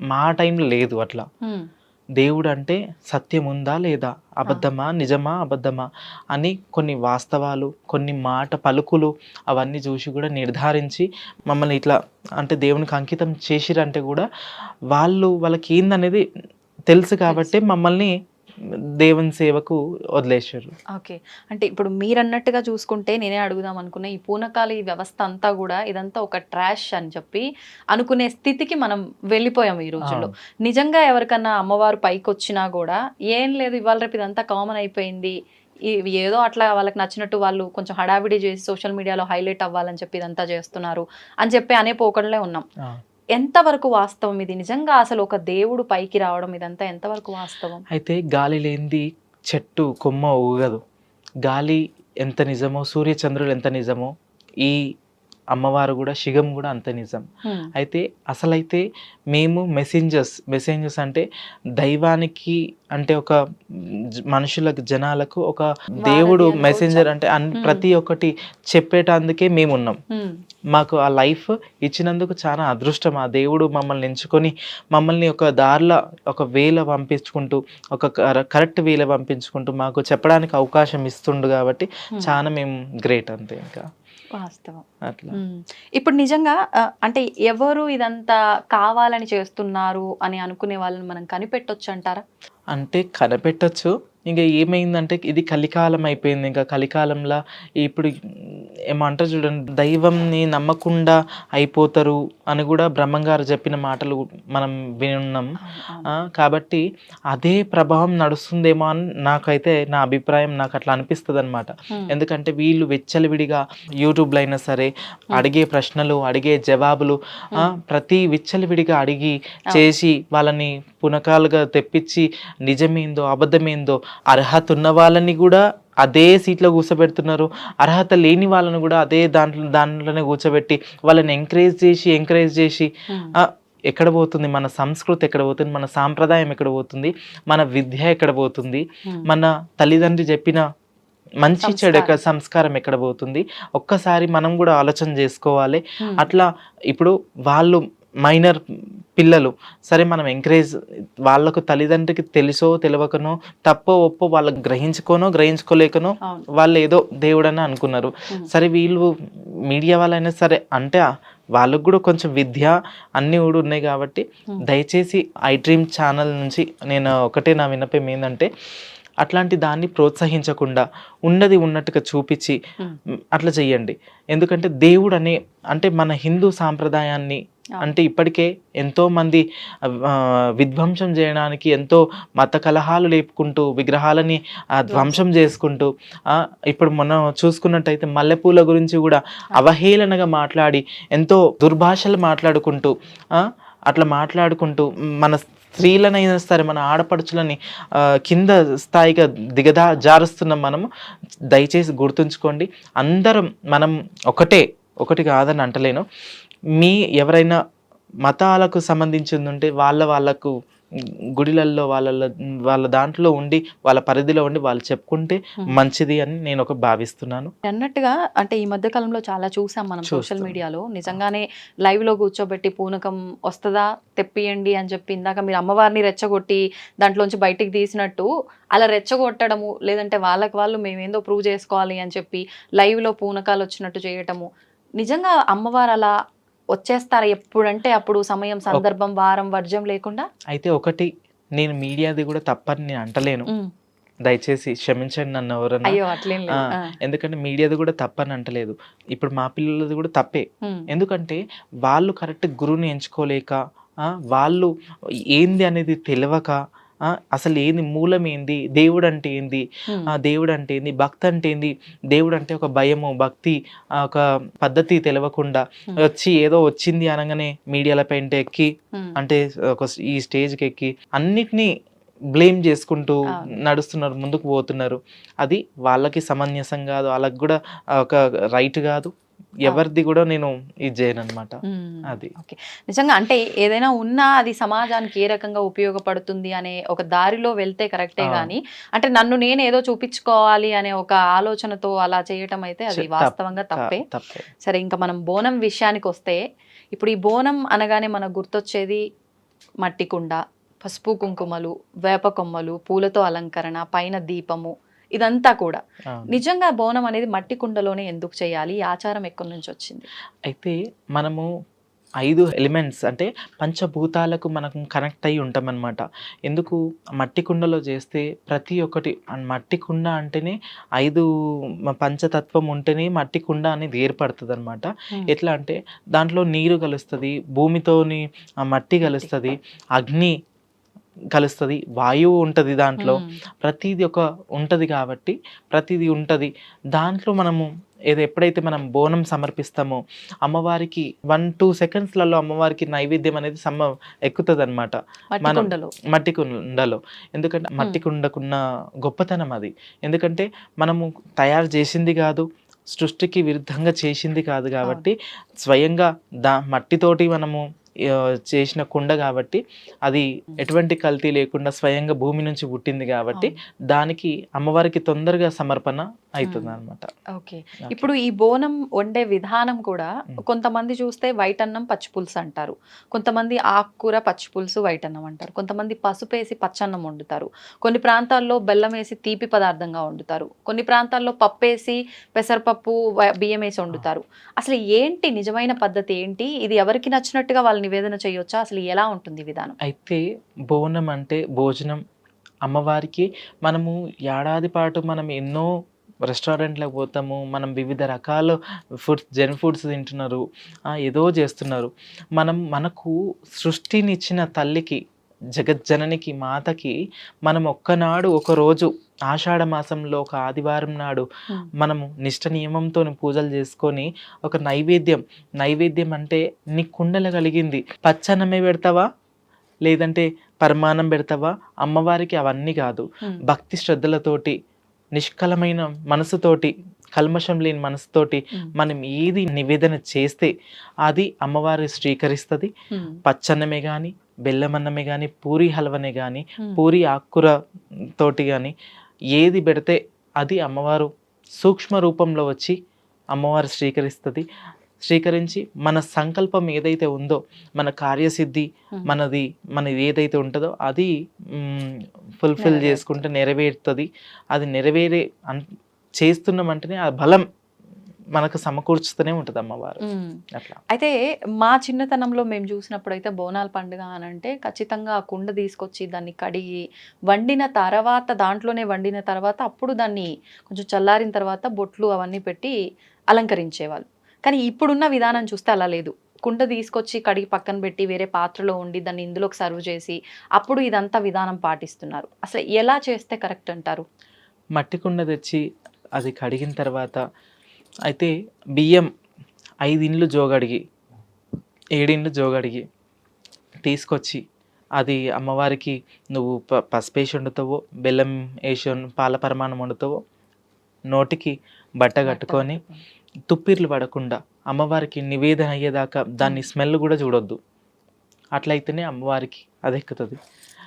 మా టైంలో లేదు అట్లా. ఉమ్, దేవుడు అంటే సత్యం ఉందా లేదా, ఆ, అబద్ధమా నిజమా అబద్ధమా అని కొన్ని వాస్తవాలు, కొన్ని మాట పలుకులు అవన్నీ చూసి కూడా నిర్ధారించి మమ్మల్ని ఇట్లా అంటే దేవునికి అంకితం చేసిరంటే కూడా వాళ్ళకి ఏందనేది తెలుసు కాబట్టి తెలుసు. మమ్మల్ని దేవుని సేవకు వదిలేశారు. ఓకే. అంటే ఇప్పుడు మీరన్నట్టుగా చూసుకుంటే నేనే అడుగుదాం అనుకున్న ఈ పూనకాలి వ్యవస్థ అంతా కూడా ఇదంతా ఒక ట్రాష్ అని చెప్పి అనుకునే స్థితికి మనం వెళ్ళిపోయాం ఈ రోజుల్లో. అవును. నిజంగా ఎవరికన్నా అమ్మవారు పైకొచ్చినా కూడా ఏం లేదు ఇవాళ రేపు ఇదంతా కామన్ అయిపోయింది. ఇవి ఏదో అట్లా వాళ్ళకి నచ్చినట్టు వాళ్ళు కొంచెం హడావిడి చేసి సోషల్ మీడియాలో హైలైట్ అవ్వాలని చెప్పి ఇదంతా చేస్తున్నారు అని చెప్పి అనే పోకడలే ఉన్నాం. ఆ. ఎంతవరకు వాస్తవం ఇది? నిజంగా అసలు ఒక దేవుడు పైకి రావడం ఇదంతా ఎంతవరకు వాస్తవం? అయితే గాలి లేనిది చెట్టు కొమ్మ ఊగదు. గాలి ఎంత నిజమో, సూర్యచంద్రులు ఎంత నిజమో, ఈ అమ్మవారు కూడా శిగం కూడా అంత నిజం. హ్మ్. అయితే అసలైతే మేము మెసెంజర్స్ అంటే దైవానికి అంటే ఒక మనుషులకు జనాలకు ఒక దేవుడు వారధి మెసెంజర్ అనుకోవచ్చా? అంటే హ్మ్. ప్రతి ఒక్కటి చెప్పేటందుకే మేమున్నాం. హ్మ్. మాకు ఆ లైఫ్ ఇచ్చినందుకు చాలా అదృష్టం. ఆ దేవుడు మమ్మల్ని ఎంచుకొని మమ్మల్ని ఒక దారిలో ఒక వేలో పంపించుకుంటూ ఒక కరెక్ట్ వేలో పంపించుకుంటూ మాకు చెప్పడానికి అవకాశం ఇస్తుండు కాబట్టి హ్మ్. చాలా మేము గ్రేట్ అంతే ఇంకా వాస్తవం. అట్లా. హ్మ్. ఇప్పుడు నిజంగా అంటే ఎవరు ఇదంతా కావాలని చేస్తున్నారు అని అనుకునే వాళ్ళని మనం కనిపెట్టొచ్చంటారా? అంటే కనిపెట్టొచ్చు. ఇంక ఏమైందంటే ఇది కలికాలం అయిపోయింది. ఇంకా కలికాలంలో ఇప్పుడు ఏమో అంటారు చూడండి, దైవంని నమ్మకుండా అయిపోతారు అని కూడా బ్రహ్మంగారు చెప్పిన మాటలు మనం వినున్నాం. అవును. అవును. కాబట్టి అదే ప్రభావం నడుస్తుందేమో అని నాకైతే నా అభిప్రాయం, నాకు అట్లా అనిపిస్తదనమాట. హ్మ్. ఎందుకంటే వీళ్ళు విచ్చలవిడిగా యూట్యూబ్‌లో అయినా సరే అడిగే ప్రశ్నలు, అడిగే జవాబులు ప్రతి విచ్చలవిడిగా అడిగి చేసి వాళ్ళని పునకాలుగా తెప్పించి నిజమేందో అబద్ధమేందో అర్హత ఉన్న వాళ్ళని కూడా అదే సీట్లో కూర్చోబెడుతున్నారు. అర్హత లేని వాళ్ళని కూడా అదే దాంట్లోనే కూర్చోబెట్టి వాళ్ళని ఎంకరేజ్ చేసి హ్మ్. ఎక్కడ పోతుంది మన సంస్కృతి, ఎక్కడ పోతుంది మన సాంప్రదాయం, ఎక్కడ పోతుంది మన విద్య, ఎక్కడ పోతుంది హ్మ్. మన తల్లిదండ్రి చెప్పిన మంచి చెడు సంస్కారం. సంస్కారం ఎక్కడ పోతుంది, ఒక్కసారి మనం కూడా ఆలోచన చేసుకోవాలి. హ్మ్. అట్లా ఇప్పుడు వాళ్ళు మైనర్ పిల్లలు సరే మనం ఎంకరేజ్ వాళ్ళకు తల్లిదండ్రికి తెలుసో తెలియకనో తప్పో ఒప్పో వాళ్ళకి గ్రహించుకోలేకనో అవును. వాళ్ళు ఏదో దేవుడని అనుకున్నారు. హ్మ్. సరే వీళ్ళు మీడియా వాళ్ళైనా సరే అంటే వాళ్ళకు కూడా కొంచెం విద్య అన్నీ కూడా ఉన్నాయి కాబట్టి దయచేసి ఐ డ్రీమ్ ఛానల్ నుంచి నేను ఒకటే నా విన్నపం ఏంటంటే అట్లాంటి దాన్ని ప్రోత్సహించకుండా ఉన్నది ఉన్నట్టుగా చూపించి అట్లా చెయ్యండి. ఎందుకంటే దేవుడు అంటే మన హిందూ సాంప్రదాయాన్ని అంటే ఇప్పటికే ఎంతో మంది విధ్వంసం చేయడానికి ఎంతో మత కలహాలు లేపుకుంటూ విగ్రహాలని ధ్వంసం చేసుకుంటూ ఇప్పుడు మనం చూసుకున్నట్టయితే మల్లెపూల గురించి కూడా అవహేళనగా మాట్లాడి ఎంతో దుర్భాషలు మాట్లాడుకుంటూ అట్లా మాట్లాడుకుంటూ మన స్త్రీలనైనా సరే మన ఆడపడుచులని కింద స్థాయిగా జారుస్తున్నాం మనము. దయచేసి గుర్తుంచుకోండి, అందరం మనం ఒకటి కాదని అంటలేను. ఎవరైనా మతాలకు సంబంధించింది ఉంటే వాళ్ళకు గుడిలల్లో వాళ్ళ దాంట్లో ఉండి వాళ్ళ పరిధిలో ఉండి వాళ్ళు చెప్పుకుంటే మంచిది అని నేను ఒక భావిస్తున్నాను. అన్నట్టుగా అంటే ఈ మధ్య కాలంలో చాలా చూసాం మనం సోషల్ మీడియాలో, నిజంగానే లైవ్ లో కూర్చోబెట్టి పూనకం వస్తుందా తెప్పియండి అని చెప్పి ఇందాక మీరు అమ్మవారిని రెచ్చగొట్టి దాంట్లోంచి బయటికి తీసినట్టు అలా రెచ్చగొట్టడము, లేదంటే వాళ్ళకి వాళ్ళు మేమేందో ప్రూవ్ చేసుకోవాలి అని చెప్పి లైవ్ లో పూనకాలు వచ్చినట్టు చేయటము. నిజంగా అమ్మవారు అలా వచ్చేస్తారా ఎప్పుడంటే అప్పుడు, సమయం సందర్భం వారం వర్జం లేకుండా? అయితే ఒకటి, నేను మీడియాది కూడా తప్పని నేను అంటలేను, దయచేసి క్షమించండి నన్ను ఎవరన్నా. అయ్యో అట్లేం లేదు. ఎందుకంటే మీడియాది కూడా తప్పని అంటలేదు, ఇప్పుడు మా పిల్లలది కూడా తప్పే. ఎందుకంటే వాళ్ళు కరెక్ట్ గురువుని ఎంచుకోలేక, వాళ్ళు ఏంది అనేది తెలియక, అసలు ఏంది మూలం ఏంది, దేవుడు అంటే ఏంది, దేవుడు అంటే ఏంది, భక్తి అంటే ఏంది, దేవుడు అంటే ఒక భయము భక్తి ఒక పద్ధతి తెలియకుండా వచ్చి ఏదో వచ్చింది అనగానే మీడియాల పెంట ఎక్కి, అంటే ఒక ఈ స్టేజ్కి ఎక్కి అన్నిటినీ బ్లేమ్ చేసుకుంటూ నడుస్తున్నారు, ముందుకు పోతున్నారు. అది వాళ్ళకి సమంజసం కాదు, వాళ్ళకి కూడా ఒక రైట్ కాదు, ఎవరిది కూడా నేను ఇది చేయను అనమాట. అది నిజంగా అంటే ఏదైనా ఉన్నా అది సమాజానికి ఏ రకంగా ఉపయోగపడుతుంది అనే ఒక దారిలో వెళ్తే కరెక్టే గానీ, అంటే నన్ను నేను ఏదో చూపించుకోవాలి అనే ఒక ఆలోచనతో అలా చేయటం అయితే అది వాస్తవంగా తప్పే. సరే, ఇంకా మనం బోనం విషయానికి వస్తే, ఇప్పుడు ఈ బోనం అనగానే మనకు గుర్తొచ్చేది మట్టి కుండ, పసుపు కుంకుమలు, వేప కొమ్మలు, పూలతో అలంకరణ, పైన దీపము, ఇదంతా కూడా. నిజంగా బోనం అనేది మట్టి కుండలోనే ఎందుకు చేయాలి? ఈ ఆచారం ఎక్కడి నుంచి వచ్చింది? అయితే మనము 5 ఎలిమెంట్స్ అంటే పంచభూతాలకు మనకు కనెక్ట్ అయ్యి ఉంటాం అనమాట. ఎందుకు మట్టి కుండలో చేస్తే ప్రతి ఒక్కటి, మట్టి కుండ అంటేనే 5 పంచతత్వం ఉంటేనే మట్టి కుండ అనేది ఏర్పడుతుంది అనమాట. ఎట్లా అంటే దాంట్లో నీరు కలుస్తుంది, భూమితోని మట్టి కలుస్తుంది, అగ్ని కలుస్తుంది, వాయువు ఉంటుంది, దాంట్లో ప్రతిదీ ఒక ఉంటుంది కాబట్టి ప్రతిదీ ఉంటుంది దాంట్లో. మనము ఎప్పుడైతే మనం బోనం సమర్పిస్తామో అమ్మవారికి 1-2 సెకండ్స్లలో అమ్మవారికి నైవేద్యం అనేది ఎక్కుతుంది అనమాట మట్టి కుండలో. ఎందుకంటే మట్టి కుండకున్న గొప్పతనం అది. ఎందుకంటే మనము తయారు చేసింది కాదు, సృష్టికి విరుద్ధంగా చేసింది కాదు కాబట్టి, స్వయంగా మట్టితోటి మనము చేసిన కుండ కాబట్టి, అది ఎటువంటి కల్తీ లేకుండా స్వయంగా భూమి నుంచి పుట్టింది కాబట్టి దానికి అమ్మవారికి తొందరగా సమర్పణ అవుతుంది అనమాట. ఓకే, ఇప్పుడు ఈ బోనం వండే విధానం కూడా కొంతమంది చూస్తే వైట్ అన్నం పచ్చిపులుసు అంటారు, కొంతమంది ఆకుకూర పచ్చిపులుసు వైట్ అన్నం అంటారు, కొంతమంది పసుపేసి పచ్చన్నం వండుతారు, కొన్ని ప్రాంతాల్లో బెల్లం వేసి తీపి పదార్థంగా వండుతారు, కొన్ని ప్రాంతాల్లో పప్పేసి పెసరపప్పు బియ్యం వేసి వండుతారు. అసలు ఏంటి నిజమైన పద్ధతి ఏంటి? ఇది ఎవరికి నచ్చినట్టుగా వాళ్ళు నివేదన చేయొచ్చా? అసలు ఎలా ఉంటుంది విధానం? అయితే బోనం అంటే భోజనం. అమ్మవారికి మనము ఏడాది పాటు మనం ఎన్నో రెస్టారెంట్లకు పోతాము, మనం వివిధ రకాల ఫుడ్స్, జంక్ ఫుడ్స్ తింటున్నారు, ఏదో చేస్తున్నారు. మనకు సృష్టినిచ్చిన తల్లికి, జగజ్జననికి, మాతకి మనం ఒక్కనాడు ఒకరోజు ఆషాఢ మాసంలో ఒక ఆదివారం నాడు మనము నిష్ట నియమంతో పూజలు చేసుకొని ఒక నైవేద్యం అంటే నీ కుండల కలిగింది పచ్చనమే పెడతావా లేదంటే పరమాన్నం పెడతావా, అమ్మవారికి అవన్నీ కాదు. భక్తి శ్రద్ధలతోటి, నిష్కలమైన మనసుతోటి, కల్మషం లేని మనసుతోటి మనం ఏది నివేదన చేస్తే అది అమ్మవారి స్వీకరిస్తుంది. పచ్చన్నమే కానీ, బెల్లమన్నమే కానీ, పూరి హల్వనే కానీ, పూరి ఆకుకూర తోటి కానీ ఏది పెడితే అది అమ్మవారు సూక్ష్మ రూపంలో వచ్చి అమ్మవారు స్వీకరించి మన సంకల్పం ఏదైతే ఉందో, మన కార్యసిద్ధి మనది ఏదైతే ఉంటుందో అది ఫుల్ఫిల్ చేసుకుంటే నెరవేరుతుంది. అది చేస్తున్నామంటేనే ఆ బలం మనకు సమకూర్చుతూనే ఉంటుంది అమ్మవారు. అట్లా. అయితే మా చిన్నతనంలో మేము చూసినప్పుడు అయితే బోనాల పండుగ అని అంటే ఖచ్చితంగా ఆ కుండ తీసుకొచ్చి దాన్ని కడిగి దాంట్లోనే వండిన తర్వాత అప్పుడు దాన్ని కొంచెం చల్లారిన తర్వాత బొట్లు అవన్నీ పెట్టి అలంకరించేవాళ్ళు. కానీ ఇప్పుడున్న విధానం చూస్తే అలా లేదు. కుండ తీసుకొచ్చి కడిగి పక్కన పెట్టి వేరే పాత్రలో ఉండి దాన్ని ఇందులోకి సర్వ్ చేసి అప్పుడు ఇదంతా విధానం పాటిస్తున్నారు. అసలు ఎలా చేస్తే కరెక్ట్ అంటారు? మట్టి కుండ తెచ్చి అది కడిగిన తర్వాత అయితే బియ్యం 5 ఇండ్లు జోగడిగి 7 ఇండ్లు జోగడిగి తీసుకొచ్చి అది అమ్మవారికి నువ్వు పసుపేసి వండుతావో, బెల్లం వేసి పాల పరమాణం వండుతావో, నోటికి బట్ట కట్టుకొని తుప్పిర్లు పడకుండా అమ్మవారికి నివేదన అయ్యేదాకా దాన్ని స్మెల్ కూడా చూడొద్దు. అట్లయితేనే అమ్మవారికి అది ఎక్కుతుంది.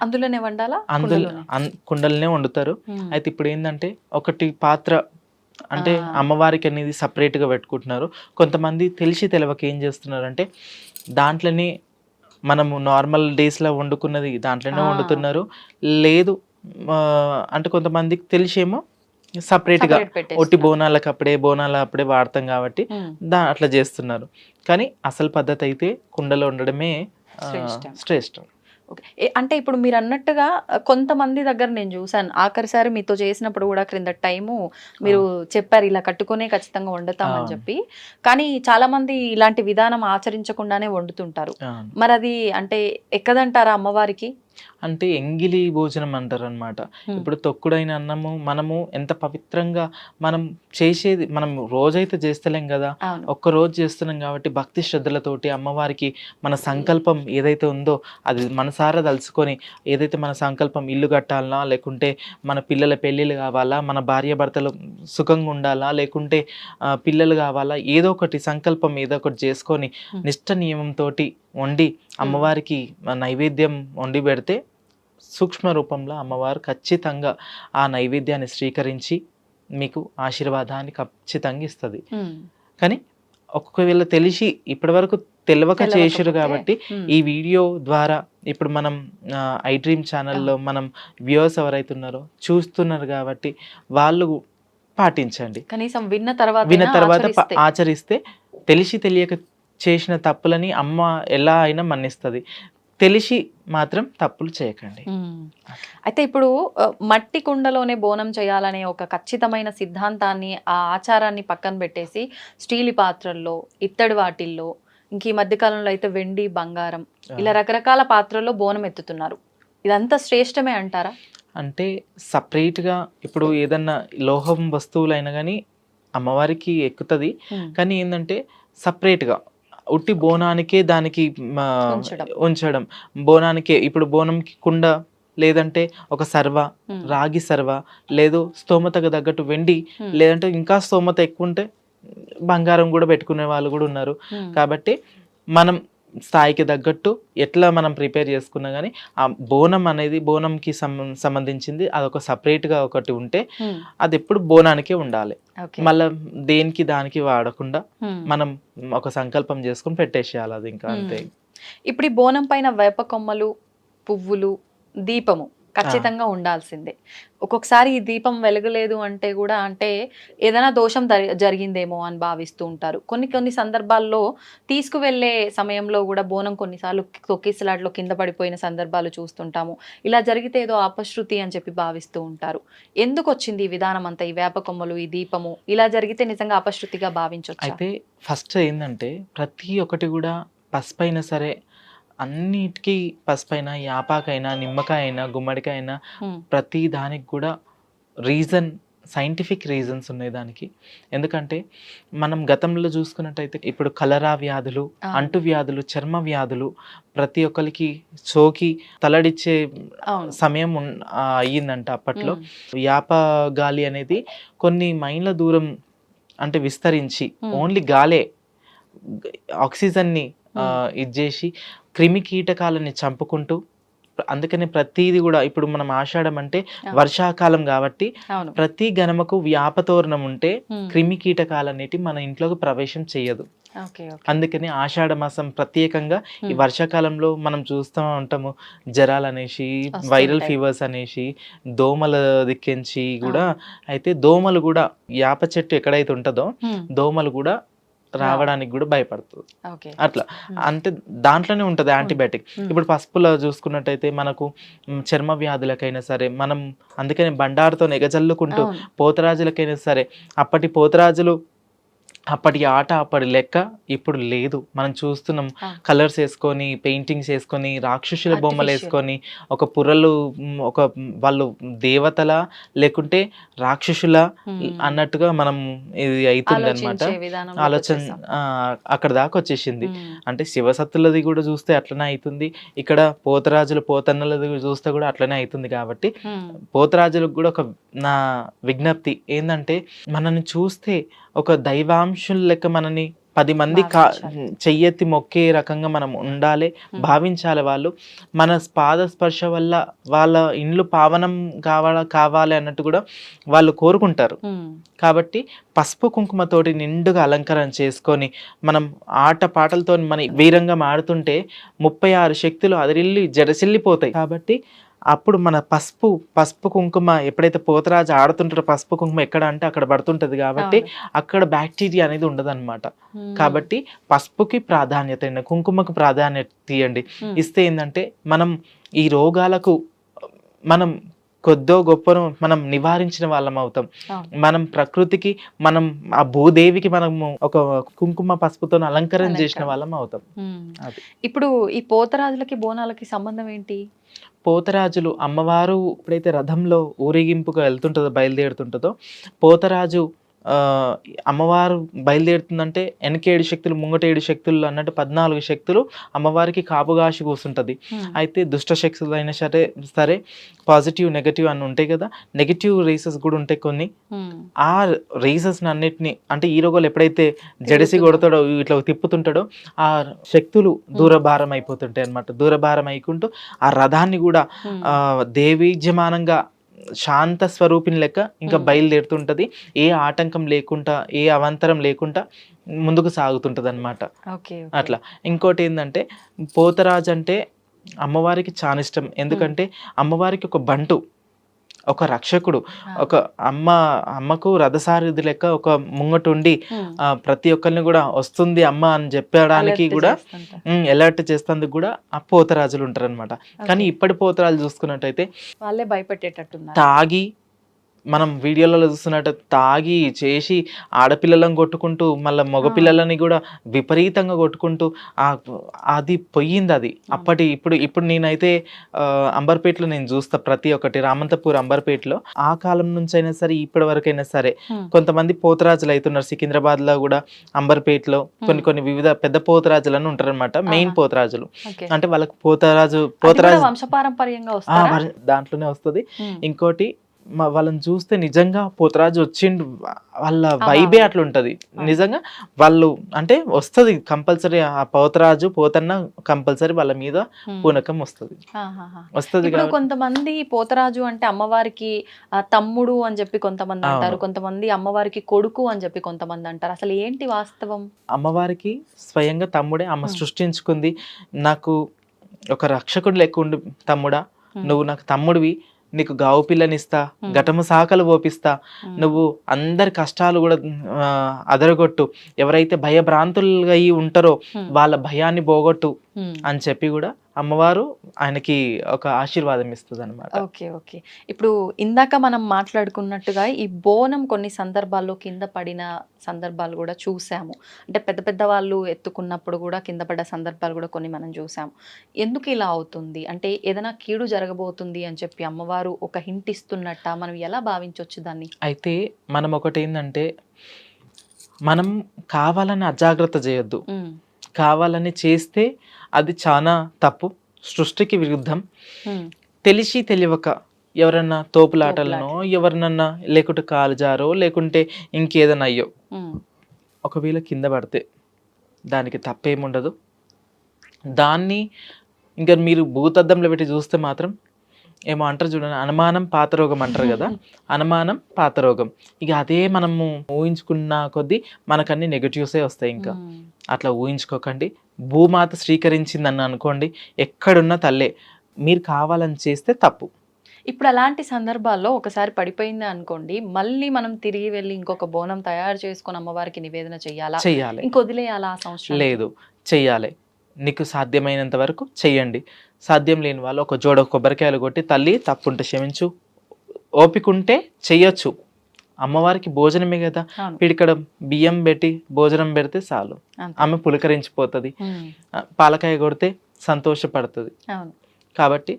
అందులోనే వండాలా? అందులో కుండలోనే? కుండలనే వండుతారు. అయితే ఇప్పుడు ఏంటంటే ఒకటి పాత్ర అంటే అమ్మవారికి అనేది సపరేట్గా పెట్టుకుంటున్నారు. కొంతమంది తెలిసి తెలవక ఏం చేస్తున్నారంటే దాంట్లోనే మనము నార్మల్ డేస్లో వండుకున్నది దాంట్లోనే వండుతున్నారు. లేదు అంటే కొంతమందికి తెలిసేమో సపరేట్గా ఒట్టి బోనాలకు అప్పుడే వాడతాం కాబట్టి అట్లా చేస్తున్నారు. కానీ అసలు పద్ధతి అయితే కుండలో ఉండడమే శ్రేష్టం. అంటే ఇప్పుడు మీరు అన్నట్టుగా కొంతమంది దగ్గర నేను చూసాను. ఆఖరిసారి మీతో చేసినప్పుడు కూడా క్రింద టైము మీరు చెప్పారు ఇలా కట్టుకునే ఖచ్చితంగా వండుతామని చెప్పి. కానీ చాలా మంది ఇలాంటి విధానం ఆచరించకుండానే వండుతుంటారు. మరి అది అంటే ఎక్కదంటారా అమ్మవారికి? అంటే ఎంగిలి భోజనం అంటారు అనమాట. ఇప్పుడు తొక్కుడైన అన్నము మనము ఎంత పవిత్రంగా మనం చేసేది, మనం రోజైతే చేస్తలేం కదా, ఒక్క రోజు చేస్తున్నాం కాబట్టి భక్తి శ్రద్ధలతోటి అమ్మవారికి మన సంకల్పం ఏదైతే ఉందో అది మనసారా తలుచుకొని, ఏదైతే మన సంకల్పం ఇల్లు కట్టాలనా, లేకుంటే మన పిల్లల పెళ్ళిళ్ళు కావాలా, మన భార్య భర్తలు సుఖంగా ఉండాలా, లేకుంటే పిల్లలు కావాలా, ఏదో ఒకటి సంకల్పం ఏదో ఒకటి చేసుకొని నిష్ట నియమంతో వండి అమ్మవారికి నైవేద్యం వండి పెడితే సూక్ష్మ రూపంలో అమ్మవారు ఖచ్చితంగా ఆ నైవేద్యాన్ని స్వీకరించి మీకు ఆశీర్వాదాన్ని ఖచ్చితంగా ఇస్తుంది. కానీ ఒకవేళ తెలిసి ఇప్పటి వరకు తెలియక చేసారు కాబట్టి ఈ వీడియో ద్వారా ఇప్పుడు మనం ఐ డ్రీమ్ ఛానల్లో మనం వ్యూవర్స్ ఎవరైతే ఉన్నారో చూస్తున్నారు కాబట్టి వాళ్ళు పాటించండి. కనీసం విన్న తర్వాత ఆచరిస్తే తెలిసి తెలియక చేసిన తప్పులని అమ్మ ఎలా అయినా మన్నిస్తుంది. తెలిసి మాత్రం తప్పులు చేయకండి. అయితే ఇప్పుడు మట్టి కుండలోనే బోనం చేయాలనే ఒక ఖచ్చితమైన సిద్ధాంతాన్ని, ఆ ఆచారాన్ని పక్కన పెట్టేసి స్టీల్ పాత్రల్లో, ఇత్తడి వాటిల్లో, ఇంక ఈ మధ్యకాలంలో అయితే వెండి, బంగారం ఇలా రకరకాల పాత్రల్లో బోనం ఎత్తుతున్నారు. ఇదంతా శ్రేష్టమే అంటారా? అంటే సపరేట్గా ఇప్పుడు ఏదన్నా లోహం వస్తువులైనా కానీ అమ్మవారికి ఎక్కుతుంది. కానీ ఏంటంటే సపరేట్గా ఉట్టి బోనానికే దానికి ఉంచడం, బోనానికే ఇప్పుడు బోనంకి కుండ, లేదంటే ఒక సర్వ, రాగి సర్వ, లేదు స్తోమతకు తగ్గట్టు వెండి, లేదంటే ఇంకా స్తోమత ఎక్కువ ఉంటే బంగారం కూడా పెట్టుకునే వాళ్ళు కూడా ఉన్నారు. కాబట్టి మనం స్థాయికి తగ్గట్టు ఎట్లా మనం ప్రిపేర్ చేసుకున్నా కానీ ఆ బోనం అనేది బోనంకి సంబంధించింది అదొక సపరేట్గా ఒకటి ఉంటే అది ఎప్పుడు బోనానికే ఉండాలి. మళ్ళీ దేనికి దానికి వాడకుండా మనం ఒక సంకల్పం చేసుకుని పెట్టేసేయాలి, అది ఇంకా అంతే. ఇప్పుడు ఈ బోనం పైన వేప కొమ్మలు, పువ్వులు, దీపము ఖచ్చితంగా ఉండాల్సిందే. ఒక్కొక్కసారి ఈ దీపం వెలగలేదు అంటే కూడా అంటే ఏదైనా దోషం జరిగిందేమో అని భావిస్తూ ఉంటారు. కొన్ని సందర్భాల్లో తీసుకువెళ్ళే సమయంలో కూడా బోనం కొన్నిసార్లు తొక్కిసలాట్లో కింద పడిపోయిన సందర్భాలు చూస్తుంటాము. ఇలా జరిగితే ఏదో అపశృతి అని చెప్పి భావిస్తూ ఉంటారు. ఎందుకు వచ్చింది ఈ విధానం అంతా, ఈ వేప కొమ్మలు, ఈ దీపము ఇలా జరిగితే నిజంగా అపశృతిగా భావించవచ్చు? అయితే ఫస్ట్ ఏంటంటే ప్రతి ఒక్కటి కూడా పసుపైనా సరే, అన్నిటికీ పసుపైన, యాపాకైనా, నిమ్మకాయ అయినా, గుమ్మడికాయ అయినా ప్రతి దానికి కూడా సైంటిఫిక్ రీజన్స్ ఉన్నాయి దానికి. ఎందుకంటే మనం గతంలో చూసుకున్నట్టయితే ఇప్పుడు కలరా వ్యాధులు, అంటు వ్యాధులు, చర్మ వ్యాధులు ప్రతి ఒక్కరికి సోకి తలడిచ్చే సమయం అయ్యిందంట అప్పట్లో. యాప గాలి అనేది కొన్ని మైళ్ళ దూరం అంటే విస్తరించి ఓన్లీ గాలే ఆక్సిజన్ని ఇచ్చేసి క్రిమి కీటకాలని చంపుకుంటూ, అందుకని ప్రతిది కూడా ఇప్పుడు మనం ఆషాఢం అంటే వర్షాకాలం కాబట్టి ప్రతి గణమకు వ్యాపతోరణం ఉంటే క్రిమి కీటకాలు అనేటివి మన ఇంట్లోకి ప్రవేశం చేయదు. అందుకని ఆషాఢ మాసం ప్రత్యేకంగా ఈ వర్షాకాలంలో మనం చూస్తూ ఉంటాము జ్వరాలు అనేసి, వైరల్ ఫీవర్స్ అనేసి, దోమల దిక్కించి కూడా. అయితే దోమలు కూడా యాప చెట్టు ఎక్కడైతే ఉంటుందో దోమలు కూడా రావడానికి కూడా భయపడుతుంది. అట్లా అంటే దాంట్లోనే ఉంటుంది యాంటీబయాటిక్. ఇప్పుడు పసుపులో చూసుకున్నట్టయితే మనకు చర్మ వ్యాధులకైనా సరే మనం అందుకని బండారుతో ఎగజల్లుకుంటూ, పోతరాజులకైనా సరే అప్పటి పోతరాజులు అప్పటి ఆట అప్పటి లెక్క ఇప్పుడు లేదు. మనం చూస్తున్నాం కలర్స్ వేసుకొని, పెయింటింగ్స్ వేసుకొని, రాక్షసుల బొమ్మలు వేసుకొని, ఒక పుర్రలు ఒక వాళ్ళు దేవతల లేకుంటే రాక్షసుల అన్నట్టుగా మనం ఇది అవుతుంది అనమాట. ఆలోచన అక్కడ దాకా వచ్చేసింది. అంటే శివసత్తులది కూడా చూస్తే అట్లనే అవుతుంది, ఇక్కడ పోతరాజులు పోతన్నలది చూస్తే కూడా అట్లనే అవుతుంది. కాబట్టి పోతరాజులకు కూడా ఒక నా విజ్ఞప్తి ఏంటంటే మనల్ని చూస్తే ఒక దైవాంశుల లెక్క మనని 10 మంది చెయ్యెత్తి మొక్కే రకంగా మనం ఉండాలి, భావించాలి. వాళ్ళు మన పాద స్పర్శ వల్ల వాళ్ళ ఇండ్లు పావనం కావాలి అన్నట్టు కూడా వాళ్ళు కోరుకుంటారు. కాబట్టి పసుపు కుంకుమతోటి నిండుగా అలంకరణ చేసుకొని మనం ఆట పాటలతో మన వీరంగా ఆడుతుంటే 36 శక్తులు అదిరిల్లి జడసిల్లిపోతాయి. కాబట్టి అప్పుడు మన పసుపు కుంకుమ ఎప్పుడైతే పోతరాజు ఆడుతుంటారో పసుపు కుంకుమ ఎక్కడ అంటే అక్కడ పడుతుంటది. కాబట్టి అక్కడ బ్యాక్టీరియా అనేది ఉండదు అనమాట. కాబట్టి పసుపుకి ప్రాధాన్యత ఇవ్వండి, కుంకుమకు ప్రాధాన్యత ఇవ్వండి. ఇస్తే ఏంటంటే మనం ఈ రోగాలకు మనం కొద్దో గొప్పను మనం నివారించిన వాళ్ళం అవుతాం. మనం ప్రకృతికి, మనం ఆ భూదేవికి మనము ఒక కుంకుమ పసుపుతో అలంకరణ చేసిన వాళ్ళం అవుతాం. ఇప్పుడు ఈ పోతరాజులకి బోనాలకి సంబంధం ఏంటి? పోతరాజులు అమ్మవారు ఎప్పుడైతే రథంలో ఊరేగింపుగా వెళ్తుంటుందో, బయలుదేరుతుంటుందో, పోతరాజు అమ్మవారు బయలుదేరుతుందంటే వెనక 7 శక్తులు ముంగట 7 శక్తులు అన్నట్టు 14 శక్తులు అమ్మవారికి కాపుగాసి కూర్చుంటది. అయితే దుష్ట శక్తులు అయినా సరే పాజిటివ్ నెగటివ్ అని ఉంటాయి కదా, నెగటివ్ రేసెస్ కూడా ఉంటాయి కొన్ని. ఆ రేసెస్ అన్నిటిని అంటే ఈ రోగాలు ఎప్పుడైతే జడిసి కొడతాడో, ఇట్లా తిప్పుతుంటాడో ఆ శక్తులు దూరభారం అయిపోతుంటాయి అన్నమాట. దూరభారం అయికుంటూ ఆ రథాన్ని కూడా దేవీజ్యమానంగా శాంత స్వరూపిణి లెక్క ఇంకా బయలుదేరుతుంటది. ఏ ఆటంకం లేకుండా, ఏ అవంతరం లేకుండా ముందుకు సాగుతుంటది అనమాట. అట్లా ఇంకోటి ఏంటంటే పోతరాజు అంటే అమ్మవారికి చాలా ఇష్టం. ఎందుకంటే అమ్మవారికి ఒక బంటు, ఒక రక్షకుడు, ఒక అమ్మకు రథసారథి లెక్క ఒక ముంగటుండి ప్రతి ఒక్కరిని కూడా వస్తుంది అమ్మ అని చెప్పడానికి కూడా అలర్ట్ చేస్తేందుకు కూడా ఆ పోతరాజులు ఉంటారు అనమాట. కానీ ఇప్పటి పోతరాజులు చూసుకున్నట్టయితే వాళ్ళే భయపెట్టేటట్టు తాగి, మనం వీడియోలలో చూస్తున్నట్టు తాగి చేసి ఆడపిల్లలను కొట్టుకుంటూ మళ్ళీ మగపిల్లలని కూడా విపరీతంగా కొట్టుకుంటూ అది పోయింది. అది ఇప్పుడు నేనైతే అంబర్పేటలో నేను చూస్తా ప్రతి ఒక్కటి, రామంతపూర్ అంబర్పేటలో ఆ కాలం నుంచి అయినా సరే ఇప్పటి వరకైనా సరే కొంతమంది పోతరాజులు అవుతున్నారు. సికింద్రాబాద్ లో కూడా అంబర్పేటలో కొన్ని వివిధ పెద్ద పోతరాజులను ఉంటారు అనమాట. మెయిన్ పోతరాజులు అంటే వాళ్ళకి పోతరాజు వంశపారంపర్యంగా దాంట్లోనే వస్తుంది. ఇంకోటి వాళ్ళని చూస్తే నిజంగా పోతరాజు వచ్చిండు, వాళ్ళ వైబే అట్లా ఉంటది. నిజంగా వాళ్ళు అంటే వస్తుంది కంపల్సరీ, ఆ పోతరాజు పోతన్న కంపల్సరీ వాళ్ళ మీద పూనకం వస్తుంది. కొంతమంది పోతరాజు అంటే అమ్మవారికి తమ్ముడు అని చెప్పి కొంతమంది అంటారు, కొంతమంది అమ్మవారికి కొడుకు అని చెప్పి కొంతమంది అంటారు. అసలు ఏంటి వాస్తవం? అమ్మవారికి స్వయంగా తమ్ముడే. అమ్మ సృష్టించుకుంది, నాకు ఒక రక్షకుడు లెక్క ఉండు తమ్ముడా, నువ్వు నాకు తమ్ముడివి, నీకు గావు పిల్లనిస్తా, ఘటము సాకలు పోపిస్తా, నువ్వు అందరి కష్టాలు కూడా అదరగొట్టు, ఎవరైతే భయభ్రాంతులుగా అయి ఉంటారో వాళ్ళ భయాన్ని పోగొట్టు అని చెప్పి కూడా అమ్మవారు ఆయనకి ఒక ఆశీర్వాదం ఇస్తుంది అనమాట. ఓకే. ఇప్పుడు ఇందాక మనం మాట్లాడుకున్నట్టుగా ఈ బోనం కొన్ని సందర్భాల్లో కింద పడిన సందర్భాలు కూడా చూసాము. అంటే పెద్ద వాళ్ళు ఎత్తుకున్నప్పుడు కూడా కింద పడ్డ సందర్భాలు కూడా కొన్ని మనం చూసాము. ఎందుకు ఇలా అవుతుంది? అంటే ఏదైనా కీడు జరగబోతుంది అని చెప్పి అమ్మవారు ఒక హింట్ ఇస్తున్నట్ట, మనం ఎలా భావించవచ్చు దాన్ని? అయితే మనం ఒకటి ఏంటంటే, మనం కావాలని అజాగ్రత్త చేయొద్దు. కావాలని చేస్తే అది చాలా తప్పు, సృష్టికి విరుద్ధం. తెలిసి తెలియక ఎవరన్నా తోపులాటలనో, ఎవరినన్నా లేకుంటే కాలు జారో, లేకుంటే ఇంకేదన్నా అయ్యో ఒకవేళ కింద పడితే దానికి తప్పేముండదు. దాన్ని ఇంకా మీరు భూతద్దంలో పెట్టి చూస్తే మాత్రం ఏమో అంటారు చూడండి, అనుమానం పాతరోగం అంటారు కదా, అనుమానం పాతరోగం. ఇక అదే మనము ఊహించుకున్న కొద్దీ మనకన్నీ నెగటివ్సే వస్తాయి. ఇంకా అట్లా ఊహించుకోకండి. భూమాత స్వీకరించిందని అనుకోండి, ఎక్కడున్న తల్లే. మీరు కావాలని చేస్తే తప్పు. ఇప్పుడు అలాంటి సందర్భాల్లో ఒకసారి పడిపోయింది అనుకోండి, మళ్ళీ మనం తిరిగి వెళ్ళి ఇంకొక బోనం తయారు చేసుకొని అమ్మవారికి నివేదన చెయ్యాలి, ఇంకొదిలేయాలా? ఆ సంవత్సరం లేదు, చెయ్యాలి. నీకు సాధ్యమైనంత వరకు చెయ్యండి. సాధ్యం లేని వాళ్ళు ఒక జోడ కొబ్బరికాయలు కొట్టి, తల్లి తప్పుంటే క్షమించు, ఓపికంటే చెయ్యొచ్చు. అమ్మవారికి భోజనమే కదా, పిడికడ బియ్యం పెట్టి భోజనం పెడితే చాలు, ఆమె పులకరించిపోతుంది. పాలకాయ కొడితే సంతోషపడుతుంది. కాబట్టి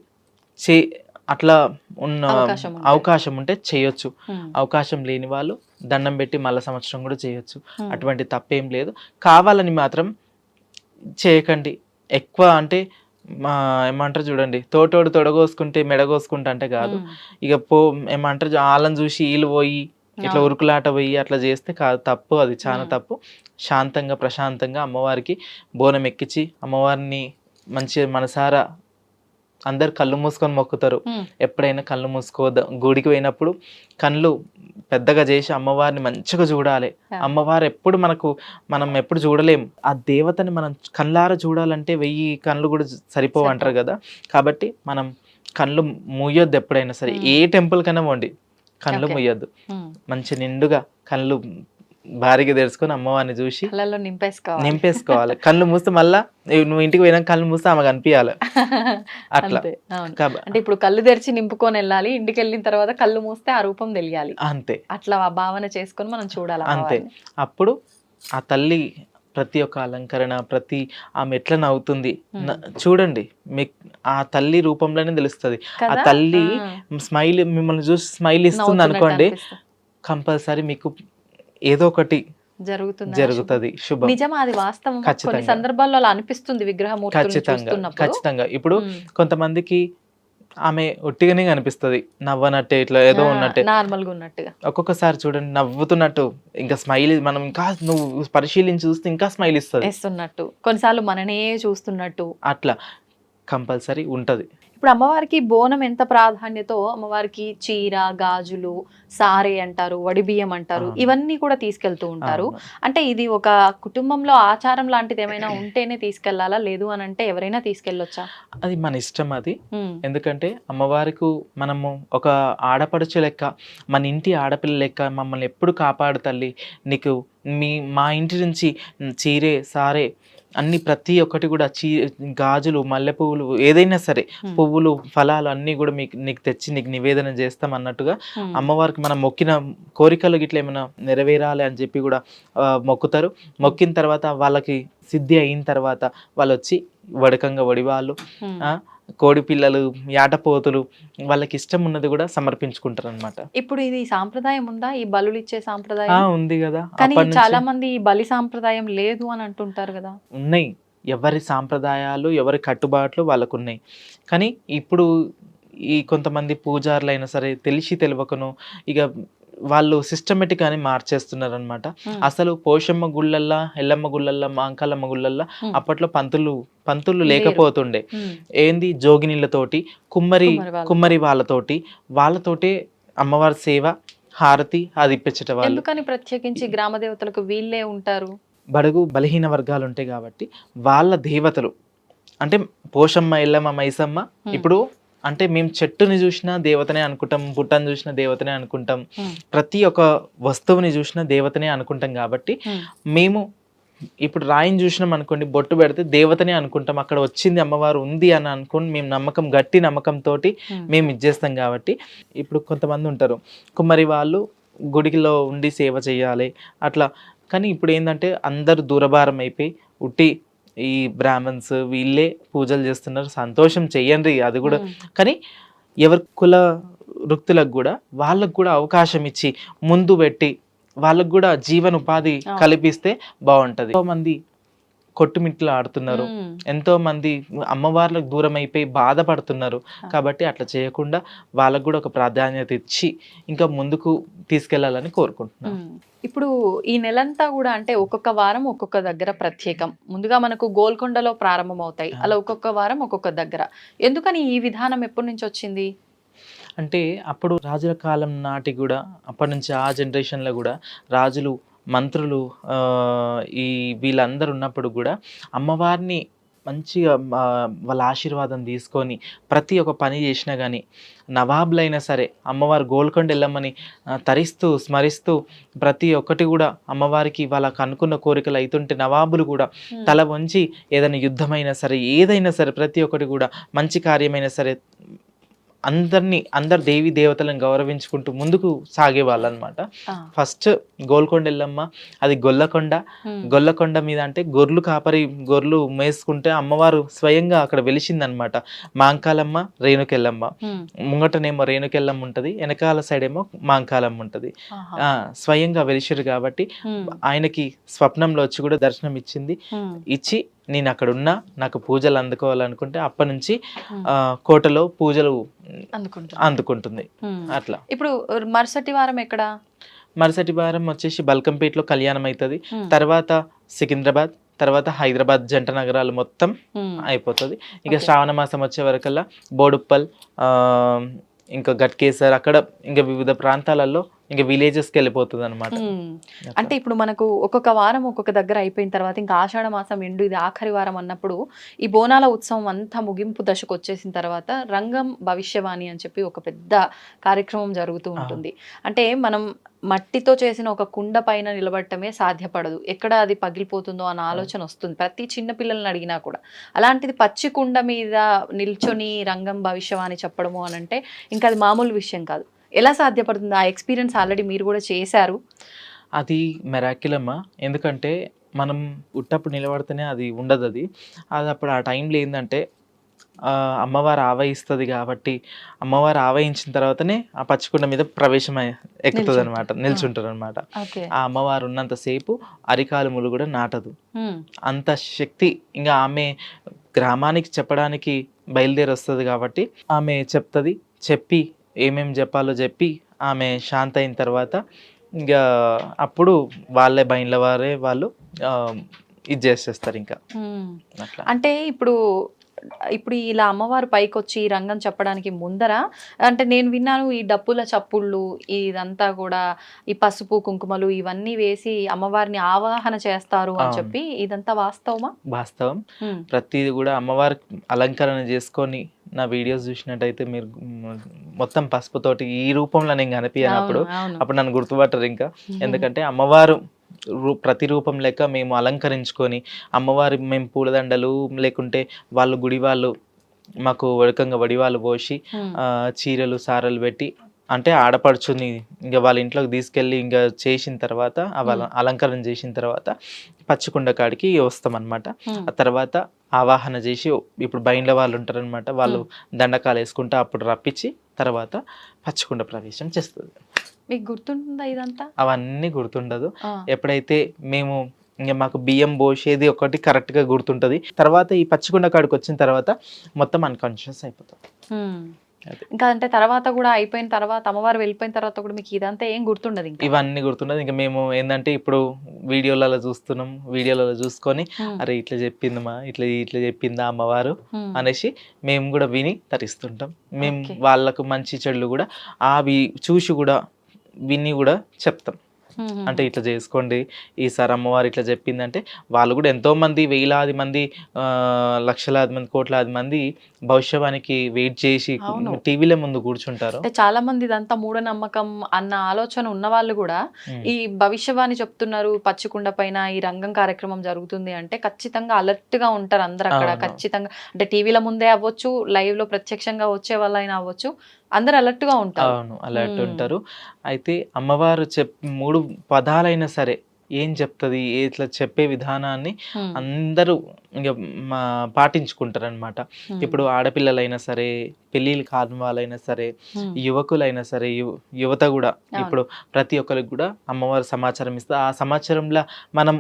అట్లా ఉన్న అవకాశం ఉంటే చేయొచ్చు. అవకాశం లేని వాళ్ళు దండం పెట్టి మళ్ళా సంవత్సరం కూడా చేయొచ్చు. అటువంటి తప్పేం లేదు. కావాలని మాత్రం చేయకండి. ఎక్కువ అంటే ఏమంటారు చూడండి, తోటోడు తొడగోసుకుంటే మెడగోసుకుంటా అంటే కాదు. ఇక ఏమంటారు వాళ్ళని చూసి వీళ్ళు పోయి ఇట్లా ఉరుకులాట పోయి అట్లా చేస్తే కాదు, తప్పు, అది చాలా తప్పు. శాంతంగా ప్రశాంతంగా అమ్మవారికి బోనం ఎక్కించి అమ్మవారిని మంచి మనసారా అందరు కళ్ళు మూసుకొని మొక్కుతారు. ఎప్పుడైనా కళ్ళు మూసుకోవద్దు. గుడికి పోయినప్పుడు కళ్ళు పెద్దగా చేసి అమ్మవారిని మంచిగా చూడాలి. అమ్మవారు ఎప్పుడు మనం ఎప్పుడు చూడలేం. ఆ దేవతని మనం కళ్ళారా చూడాలంటే 1000 కళ్ళు కూడా సరిపోవు అంటారు కదా. కాబట్టి మనం కళ్ళు మూయొద్దు. ఎప్పుడైనా సరే ఏ టెంపుల్ కన్నా పోండి, కళ్ళు మూయొద్దు. మంచి నిండుగా కళ్ళు భారీగా తెరుచుకొని అమ్మవారిని చూసి నింపేసుకోవాలి. కళ్ళు మూస్తే మళ్ళా నువ్వు ఇంటికి పోయినా కళ్ళు మూస్తే ఆమె కనిపించాలి. అట్లా అంటే ఇప్పుడు కళ్ళు తెరిచి నింపుకొని వెళ్ళాలి, ఇంటికి వెళ్ళిన తర్వాత కళ్ళు మూస్తే ఆ రూపం తెలియాలి. అంతే, అట్లా భావన చేసుకొని మనం చూడాలి. అంతే. అప్పుడు ఆ తల్లి ప్రతి ఒక్క అలంకరణ, ప్రతి ఆమె ఎట్లా నవ్వుతుంది చూడండి, మీకు ఆ తల్లి రూపంలోనే తెలుస్తుంది. ఆ తల్లి స్మైల్ మిమ్మల్ని చూసి స్మైల్ ఇస్తుంది అనుకోండి, కంపల్సరీ మీకు ఏదో ఒకటి జరుగుతుంది, శుభం. నిజమా, అది వాస్తవం. కొన్ని సందర్భాల్లో అలా అనిపిస్తుంది విగ్రహమూర్తులను చూస్తున్నప్పుడు. ఖచ్చితంగా. ఇప్పుడు కొంతమందికి ఆమె ఒట్టిగానే కనిపిస్తుంది, నవ్వనట్టే, ఇట్లా ఏదో ఉన్నట్టే, నార్మల్ గా ఉన్నట్టుగా. ఒక్కొక్కసారి చూడండి నవ్వుతున్నట్టు, ఇంకా స్మైల్, మనం ఇంకా నువ్వు పరిశీలించి చూస్తే ఇంకా స్మైల్ ఇస్తున్నట్టు, కొన్నిసార్లు మననే చూస్తున్నట్టు, అట్లా కంపల్సరీ ఉంటది. ఇప్పుడు అమ్మవారికి బోనం ఎంత ప్రాధాన్యతో అమ్మవారికి చీర, గాజులు, సారే అంటారు, వడిబియ్యం అంటారు, ఇవన్నీ కూడా తీసుకెళ్తూ ఉంటారు. అంటే ఇది ఒక కుటుంబంలో ఆచారం లాంటిది ఏమైనా ఉంటేనే తీసుకెళ్లాలా, లేదు అని అంటే ఎవరైనా తీసుకెళ్ళొచ్చా? అది మన ఇష్టం. అది ఎందుకంటే అమ్మవారికి మనము ఒక ఆడపడుచు లెక్క, మన ఇంటి ఆడపిల్ల లెక్క మమ్మల్ని ఎప్పుడు కాపాడు తల్లి, నీకు మా ఇంటి నుంచి చీరే, సారే అన్ని ప్రతి ఒక్కటి కూడా గాజులు, మల్లె పువ్వులు, ఏదైనా సరే పువ్వులు, ఫలాలు అన్ని కూడా నీకు తెచ్చి నీకు నివేదన చేస్తాం అన్నట్టుగా అమ్మవారికి మనం మొక్కిన కోరికలు గిట్ల ఏమైనా నెరవేరాలి అని చెప్పి కూడా మొక్కుతారు. మొక్కిన తర్వాత వాళ్ళకి సిద్ధి అయిన తర్వాత వాళ్ళు వచ్చి వడకంగా వడివాళ్ళు, కోడి పిల్లలు, యాటపోతులు, వాళ్ళకి ఇష్టం ఉన్నది కూడా సమర్పించుకుంటారు అనమాట. ఇప్పుడు ఇది సాంప్రదాయం ఉందా, ఈ బలులు ఇచ్చే సాంప్రదాయం? ఉంది కదా. కానీ చాలా మంది ఈ బలి సాంప్రదాయం లేదు అని అంటుంటారు కదా. ఉన్నాయి, ఎవరి సాంప్రదాయాలు, ఎవరి కట్టుబాట్లు వాళ్ళకు ఉన్నాయి. కానీ ఇప్పుడు ఈ కొంతమంది పూజారులు అయినా సరే తెలిసి తెలియకను ఇక వాళ్ళు సిస్టమేటిక్ అని మార్చేస్తున్నారు అనమాట. అసలు పోషమ్మ గుళ్ళల్లా, ఎల్లమ్మ గుళ్ళల్లా, మాంకాలమ్మ గుళ్ళల్లా అప్పట్లో పంతులు లేకపోతుండే. ఏంది, జోగినీళ్ళతోటి, కుమ్మరి వాళ్ళతోటే అమ్మవారి సేవ, హారతి అది ఇప్పించట. వాళ్ళు ఎందుకని ప్రత్యేకించి గ్రామ దేవతలకు వీళ్ళే ఉంటారు? బడుగు బలహీన వర్గాలు ఉంటాయి కాబట్టి వాళ్ళ దేవతలు అంటే పోషమ్మ, ఎల్లమ్మ, మైసమ్మ. ఇప్పుడు అంటే మేము చెట్టుని చూసినా దేవతనే అనుకుంటాం, పుట్టని చూసినా దేవతనే అనుకుంటాం, ప్రతి ఒక్క వస్తువుని చూసినా దేవతనే అనుకుంటాం. కాబట్టి మేము ఇప్పుడు రాయిని చూసినాం అనుకోండి, బొట్టు పెడితే దేవతనే అనుకుంటాం, అక్కడ వచ్చింది అమ్మవారు ఉంది అని అనుకోని మేము గట్టి నమ్మకంతో మేము ఇచ్చేస్తాం. కాబట్టి ఇప్పుడు కొంతమంది ఉంటారు కుమ్మరి వాళ్ళు గుడిలో ఉండి సేవ చేయాలి అట్లా. కానీ ఇప్పుడు ఏంటంటే అందరు దూరభారం అయిపోయి ఉట్టి ఈ బ్రాహ్మణ్స్ వీళ్ళే పూజలు చేస్తున్నారు. సంతోషం, చెయ్యండి అది కూడా. కానీ ఎవరి కుల వృత్తులకు కూడా వాళ్ళకు కూడా అవకాశం ఇచ్చి ముందు పెట్టి వాళ్ళకు కూడా జీవన ఉపాధి కల్పిస్తే బాగుంటది. ఎంతో మంది కొట్టుమిట్లు ఆడుతున్నారు, ఎంతో మంది అమ్మవార్లకు దూరం అయిపోయి బాధపడుతున్నారు. కాబట్టి అట్లా చేయకుండా వాళ్ళకు కూడా ఒక ప్రాధాన్యత ఇచ్చి ఇంకా ముందుకు తీసుకెళ్లాలని కోరుకుంటున్నాను. ఇప్పుడు ఈ నెలంతా కూడా అంటే ఒక్కొక్క వారం ఒక్కొక్క దగ్గర ప్రత్యేకం. ముందుగా మనకు గోల్కొండలో ప్రారంభం అవుతాయి, అలా ఒక్కొక్క వారం ఒక్కొక్క దగ్గర. ఎందుకని ఈ విధానం ఎప్పటి నుంచి వచ్చింది? అంటే అప్పుడు రాజుల కాలం నాటి కూడా, అప్పటి నుంచి ఆ జనరేషన్లో కూడా రాజులు, మంత్రులు, ఈ వీళ్ళందరూ ఉన్నప్పుడు కూడా అమ్మవారిని మంచిగా వాళ్ళ ఆశీర్వాదం తీసుకొని ప్రతి ఒక్క పని చేసినా కానీ, నవాబులైనా సరే అమ్మవారు గోల్కొండ ఎల్లమ్మని తరిస్తూ స్మరిస్తూ ప్రతి ఒక్కటి కూడా అమ్మవారికి వాళ్ళకు అనుకున్న కోరికలు అవుతుంటే నవాబులు కూడా తల వంచి ఏదైనా యుద్ధమైనా సరే, ఏదైనా సరే ప్రతి ఒక్కటి కూడా మంచి కార్యమైనా సరే అందరు దేవి దేవతలను గౌరవించుకుంటూ ముందుకు సాగేవాళ్ళు అనమాట. ఫస్ట్ గోల్కొండ ఎల్లమ్మ, అది గొల్లకొండ మీద అంటే గొర్రెలు మేసుకుంటే అమ్మవారు స్వయంగా అక్కడ వెలిసిందనమాట. మాంకాలమ్మ, రేణుకెల్లమ్మ, ముంగటనేమో రేణుకెల్లమ్మ ఉంటది, వెనకాల సైడ్ ఏమో మాంకాలమ్మ ఉంటది. స్వయంగా వెలిసిరు కాబట్టి ఆయనకి స్వప్నంలో వచ్చి కూడా దర్శనం ఇచ్చి నేను అక్కడ ఉన్నా, నాకు పూజలు అందుకోవాలనుకుంటే అప్పటి నుంచి కోటలో పూజలు అందుకుంటుంది. అట్లా. ఇప్పుడు మరుసటి వారం ఎక్కడ? మరుసటి వారం వచ్చేసి బల్కంపేటలో కళ్యాణం అవుతుంది. తర్వాత సికింద్రాబాద్, తర్వాత హైదరాబాద్ జంట నగరాలు మొత్తం అయిపోతుంది. ఇక శ్రావణ మాసం వచ్చే వరకల్లా బోడుప్పల్, ఇంకా గట్కేసర్, అక్కడ ఇంకా వివిధ ప్రాంతాలలో ఇంకా విలేజెస్కి వెళ్ళిపోతుంది అనమాట. అంటే ఇప్పుడు మనకు ఒక్కొక్క వారం ఒక్కొక్క దగ్గర అయిపోయిన తర్వాత ఇంకా ఆషాఢ మాసం ఎండు ఇది ఆఖరి వారం అన్నప్పుడు ఈ బోనాల ఉత్సవం అంతా ముగింపు దశకు వచ్చేసిన తర్వాత రంగం భవిష్యవాణి అని చెప్పి ఒక పెద్ద కార్యక్రమం జరుగుతూ ఉంటుంది. అంటే మనం మట్టితో చేసిన ఒక కుండ పైన నిలబడటమే సాధ్యపడదు, ఎక్కడ అది పగిలిపోతుందో అన్న ఆలోచన వస్తుంది ప్రతి చిన్న పిల్లల్ని అడిగినా కూడా. అలాంటిది పచ్చి కుండ మీద నిల్చొని రంగం భవిష్యవాణి చెప్పడము అని అంటే ఇంకా అది మామూలు విషయం కాదు. ఎలా సాధ్యపడుతుంది? ఆ ఎక్స్పీరియన్స్ ఆల్రెడీ మీరు కూడా చేశారు. అది మెరాకిలమ్మా. ఎందుకంటే మనం ఉట్టప్పుడు నిలబడితేనే అది ఉండదు. అది అప్పుడు ఆ టైంలో ఏంటంటే అమ్మవారు ఆవహిస్తుంది కాబట్టి అమ్మవారు ఆవహించిన తర్వాతనే ఆ పచ్చికుండ మీద ప్రవేశం ఎక్కుతుంది అనమాట, నిల్చుంటారు అనమాట. ఆ అమ్మవారు ఉన్నంతసేపు అరికాలుములు కూడా నాటదు. అంత శక్తి ఇంకా ఆమె గ్రామానికి చెప్పడానికి బయలుదేరి వస్తుంది కాబట్టి ఆమె చెప్తుంది. చెప్పి ఏమేమి చెప్పాలో చెప్పి ఆమె శాంత అయిన తర్వాత ఇంకా అప్పుడు వాళ్ళే బయళ్ళ వారే వాళ్ళు ఇది చేసేస్తారు ఇంకా అట్లా. అంటే ఇప్పుడు ఇలా అమ్మవారు పైకి వచ్చి రంగం చెప్పడానికి ముందర అంటే నేను విన్నాను ఈ డప్పుల చప్పుళ్ళు ఇదంతా కూడా ఈ పసుపు కుంకుమలు ఇవన్నీ వేసి అమ్మవారిని ఆవాహన చేస్తారు అని చెప్పి, ఇదంతా వాస్తవమా? వాస్తవం. ప్రతిది కూడా అమ్మవారి అలంకరణ చేసుకొని నా వీడియోస్ చూసినట్టయితే మీరు మొత్తం పసుపుతోటి ఈ రూపంలో నేను కనిపించినప్పుడు అప్పుడు నన్ను గుర్తుపట్టరు ఇంకా. ఎందుకంటే అమ్మవారు ప్రతి రూపం లెక్క మేము అలంకరించుకొని అమ్మవారి మేము పూలదండలు లేకుంటే వాళ్ళు గుడి వాళ్ళు మాకు వడకంగా వడివాళ్ళు పోసి చీరలు సారలు పెట్టి అంటే ఆడపడుచుని ఇంకా వాళ్ళ ఇంట్లోకి తీసుకెళ్ళి ఇంకా చేసిన తర్వాత అలంకరణ చేసిన తర్వాత పచ్చికుండ కాడికి వస్తామన్నమాట. ఆ తర్వాత ఆవాహన చేసి ఇప్పుడు బయళ్ళ వాళ్ళు ఉంటారనమాట, వాళ్ళు దండకాలు వేసుకుంటే అప్పుడు రప్పించి తర్వాత పచ్చికుండ ప్రవేశం చేస్తుంది. మీకు గుర్తుంటుందా ఇదంతా? అవన్నీ గుర్తుండదు. ఎప్పుడైతే మేము ఇంకా మాకు బియ్యం పోసేది ఒకటి కరెక్ట్గా గుర్తుంటుంది. తర్వాత ఈ పచ్చికుండ కాడికి వచ్చిన తర్వాత మొత్తం అన్కాన్షియస్ అయిపోతుంది. ఇంకా అంటే తర్వాత కూడా అయిపోయిన తర్వాత అమ్మవారు వెళ్ళిపోయిన తర్వాత కూడా మీకు ఇదంతా ఏం గుర్తుండదు? ఇంకా ఇవన్నీ గుర్తుండదు. ఇంకా మేము ఏంటంటే ఇప్పుడు వీడియోలలో చూస్తున్నాం, వీడియోలలో చూసుకొని అరే ఇట్లా చెప్పిందమ్మా, ఇట్లా చెప్పిందా అమ్మవారు అనేసి మేము కూడా విని తరిస్తుంటాం. మేము వాళ్ళకు మంచి చెడులు కూడా అవి చూసి కూడా విని కూడా చెప్తాం. అంటే ఇట్లా చేసుకోండి ఈసారి అమ్మవారు ఇట్లా చెప్పిందంటే వాళ్ళు కూడా ఎంతో మంది వేలాది మంది లక్షలాది మంది కోట్లాది మంది భవిష్యవానికి వెయిట్ చేసి టీవీల ముందు కూర్చుంటారు. చాలా మంది ఇదంతా మూఢనమ్మకం అన్న ఆలోచన ఉన్న వాళ్ళు కూడా ఈ భవిష్యవాణి చెప్తున్నారు పచ్చికుండ పైన ఈ రంగం కార్యక్రమం జరుగుతుంది అంటే ఖచ్చితంగా అలర్ట్ గా ఉంటారు అందరు అక్కడ. ఖచ్చితంగా అంటే టీవీల ముందే అవ్వచ్చు, లైవ్ లో ప్రత్యక్షంగా వచ్చే వాళ్ళైనా అవ్వచ్చు, అందరు అలర్ట్ గా ఉంటారు. అవును, అలర్ట్ ఉంటారు. అయితే అమ్మవారు 3 పదాలైనా సరే ఏం చెప్తుంది, ఇట్లా చెప్పే విధానాన్ని అందరూ ఇంకా పాటించుకుంటారు అనమాట. ఇప్పుడు ఆడపిల్లలైనా సరే, పెళ్ళిళ్ళు కాని వాళ్ళైనా సరే, యువకులైనా సరే, యువత కూడా ఇప్పుడు ప్రతి ఒక్కరికి కూడా అమ్మవారు సమాచారం ఇస్తే ఆ సమాచారంలో మనం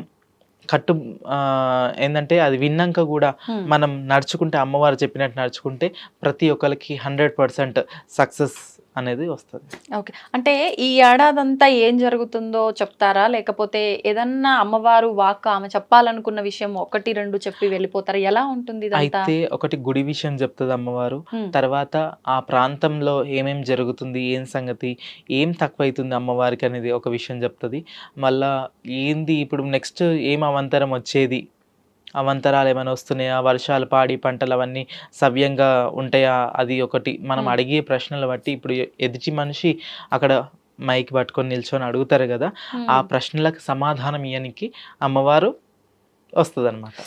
ఏంటంటే అది విన్నాక కూడా మనం నడుచుకుంటే అమ్మవారు చెప్పినట్టు నడుచుకుంటే ప్రతి ఒక్కరికి 100% సక్సెస్ అనేది వస్తుంది. ఓకే, అంటే ఈ ఏడాదంతా ఏం జరుగుతుందో చెప్తారా, లేకపోతే ఏదన్నా అమ్మవారు వాక్ ఆమె చెప్పాలనుకున్న విషయం 1-2 చెప్పి వెళ్ళిపోతారా? ఎలా ఉంటుంది? అయితే ఒకటి గుడి విషయం చెప్తుంది అమ్మవారు, తర్వాత ఆ ప్రాంతంలో ఏమేం జరుగుతుంది, ఏం సంగతి, ఏం తక్కువైతుంది అమ్మవారికి అనేది ఒక విషయం చెప్తుంది. మళ్ళా ఏంది ఇప్పుడు నెక్స్ట్ ఏం అవంతరం వచ్చేది, అవంతరాలు ఏమైనా వస్తున్నాయా, వర్షాలు పాడి పంటలు అవన్నీ సవ్యంగా ఉంటాయా, అది ఒకటి. మనం అడిగే ప్రశ్నలు బట్టి ఇప్పుడు ఎదుటి మనిషి అక్కడ మైక్ పట్టుకొని నిల్చొని అడుగుతారు కదా, ఆ ప్రశ్నలకు సమాధానం ఇయ్యనికి అమ్మవారు వస్తుంది అనమాట.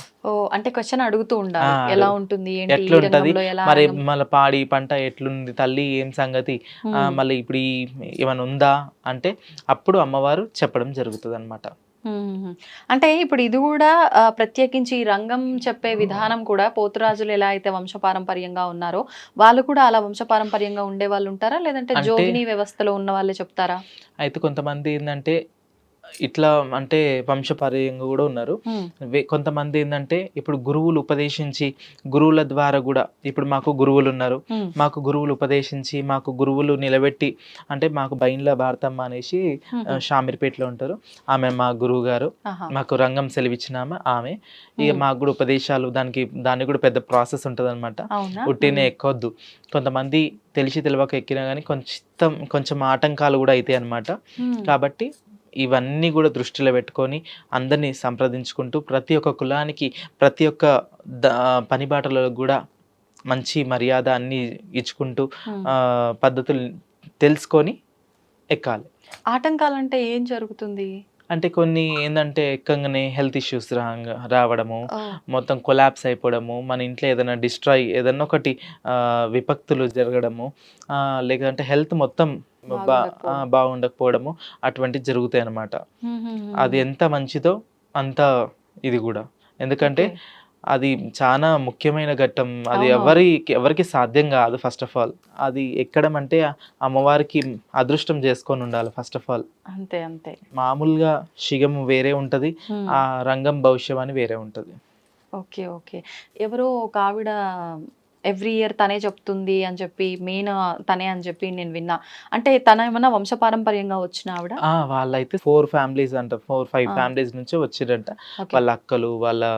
అంటే క్వశ్చన్ అడుగుతూ ఉండాలి, ఎలా ఉంటుంది, ఎట్లుంటది, మరి మళ్ళీ పాడి పంట ఎట్లుంది తల్లి, ఏం సంగతి, మళ్ళీ ఇప్పుడు ఏమైనా ఉందా అంటే అప్పుడు అమ్మవారు చెప్పడం జరుగుతుంది అనమాట. అంటే ఇప్పుడు ఇది కూడా ప్రత్యేకించి ఈ రంగం చెప్పే విధానం కూడా పోతురాజులు ఎలా అయితే వంశపారంపర్యంగా ఉన్నారో వాళ్ళు కూడా అలా వంశపారంపర్యంగా ఉండే వాళ్ళు ఉంటారా, లేదంటే జోగిని వ్యవస్థలో ఉన్న వాళ్ళే చెప్తారా? అయితే కొంతమంది ఏంటంటే ఇట్లా అంటే వంశపారంపర్యంగా కూడా ఉన్నారు. కొంతమంది ఏంటంటే ఇప్పుడు గురువులు ఉపదేశించి గురువుల ద్వారా కూడా ఇప్పుడు మాకు గురువులు ఉన్నారు, మాకు గురువులు ఉపదేశించి మాకు గురువులు నిలబెట్టి అంటే మాకు బైన్ల భారతమ్మ అనేసి షామీర్పేటలో ఉంటారు, ఆమె మా గురువు గారు, మాకు రంగం సెలవిచ్చిన ఆమె. ఇక మాకు కూడా ఉపదేశాలు దానికి కూడా పెద్ద ప్రాసెస్ ఉంటుంది అనమాట. ఉట్టినే ఎక్కొద్దు, కొంతమంది తెలిసి తెలియక ఎక్కినా కానీ కొంచెం ఆటంకాలు కూడా అవుతాయి అనమాట. కాబట్టి ఇవన్నీ కూడా దృష్టిలో పెట్టుకొని అందరినీ సంప్రదించుకుంటూ ప్రతి ఒక్క కులానికి ప్రతి ఒక్క పని బాటలలో కూడా మంచి మర్యాద అన్ని ఇచ్చుకుంటూ పద్ధతులు తెలుసుకొని ఎక్కాలి. ఆటంకాలంటే ఏం జరుగుతుంది అంటే కొన్ని ఏంటంటే ఎక్కగానే హెల్త్ ఇష్యూస్ రావడము, మొత్తం కొలాప్స్ అయిపోవడము, మన ఇంట్లో ఏదైనా డిస్ట్రాయ్ ఏదన్నా ఒకటి విపక్తులు జరగడము, లేదంటే హెల్త్ మొత్తం బాగుండకపోవడము అటువంటివి జరుగుతాయి అన్నమాట. అది ఎంత మంచిదో అంత ఇది కూడా, ఎందుకంటే అది చాలా ముఖ్యమైన ఘట్టం. అది ఎవరికి సాధ్యం కాదు. ఫస్ట్ ఆఫ్ ఆల్ అది ఎక్కడం అంటే అమ్మవారికి అదృష్టం చేసుకొని ఉండాలి ఫస్ట్ ఆఫ్ ఆల్. అంతే అంతే. మామూలుగా శిగం వేరే ఉంటది, ఆ రంగం భవిష్యం అని వేరే ఉంటది. Okay okay. ఎవరో ఒక ఆవిడ ఎవ్రీ ఇయర్ తనే చెప్తుంది అని చెప్పి, మెయిన్ తనే అని చెప్పి నేను విన్నా. అంటే తన ఏమన్నా వంశపారంపర్యంగా వచ్చిన ఆవిడ? వాళ్ళైతే 4 ఫ్యామిలీస్ అంట, 4-5 ఫ్యామిలీస్ నుంచి వచ్చిరంట. వాళ్ళ అక్కలు వాళ్ళ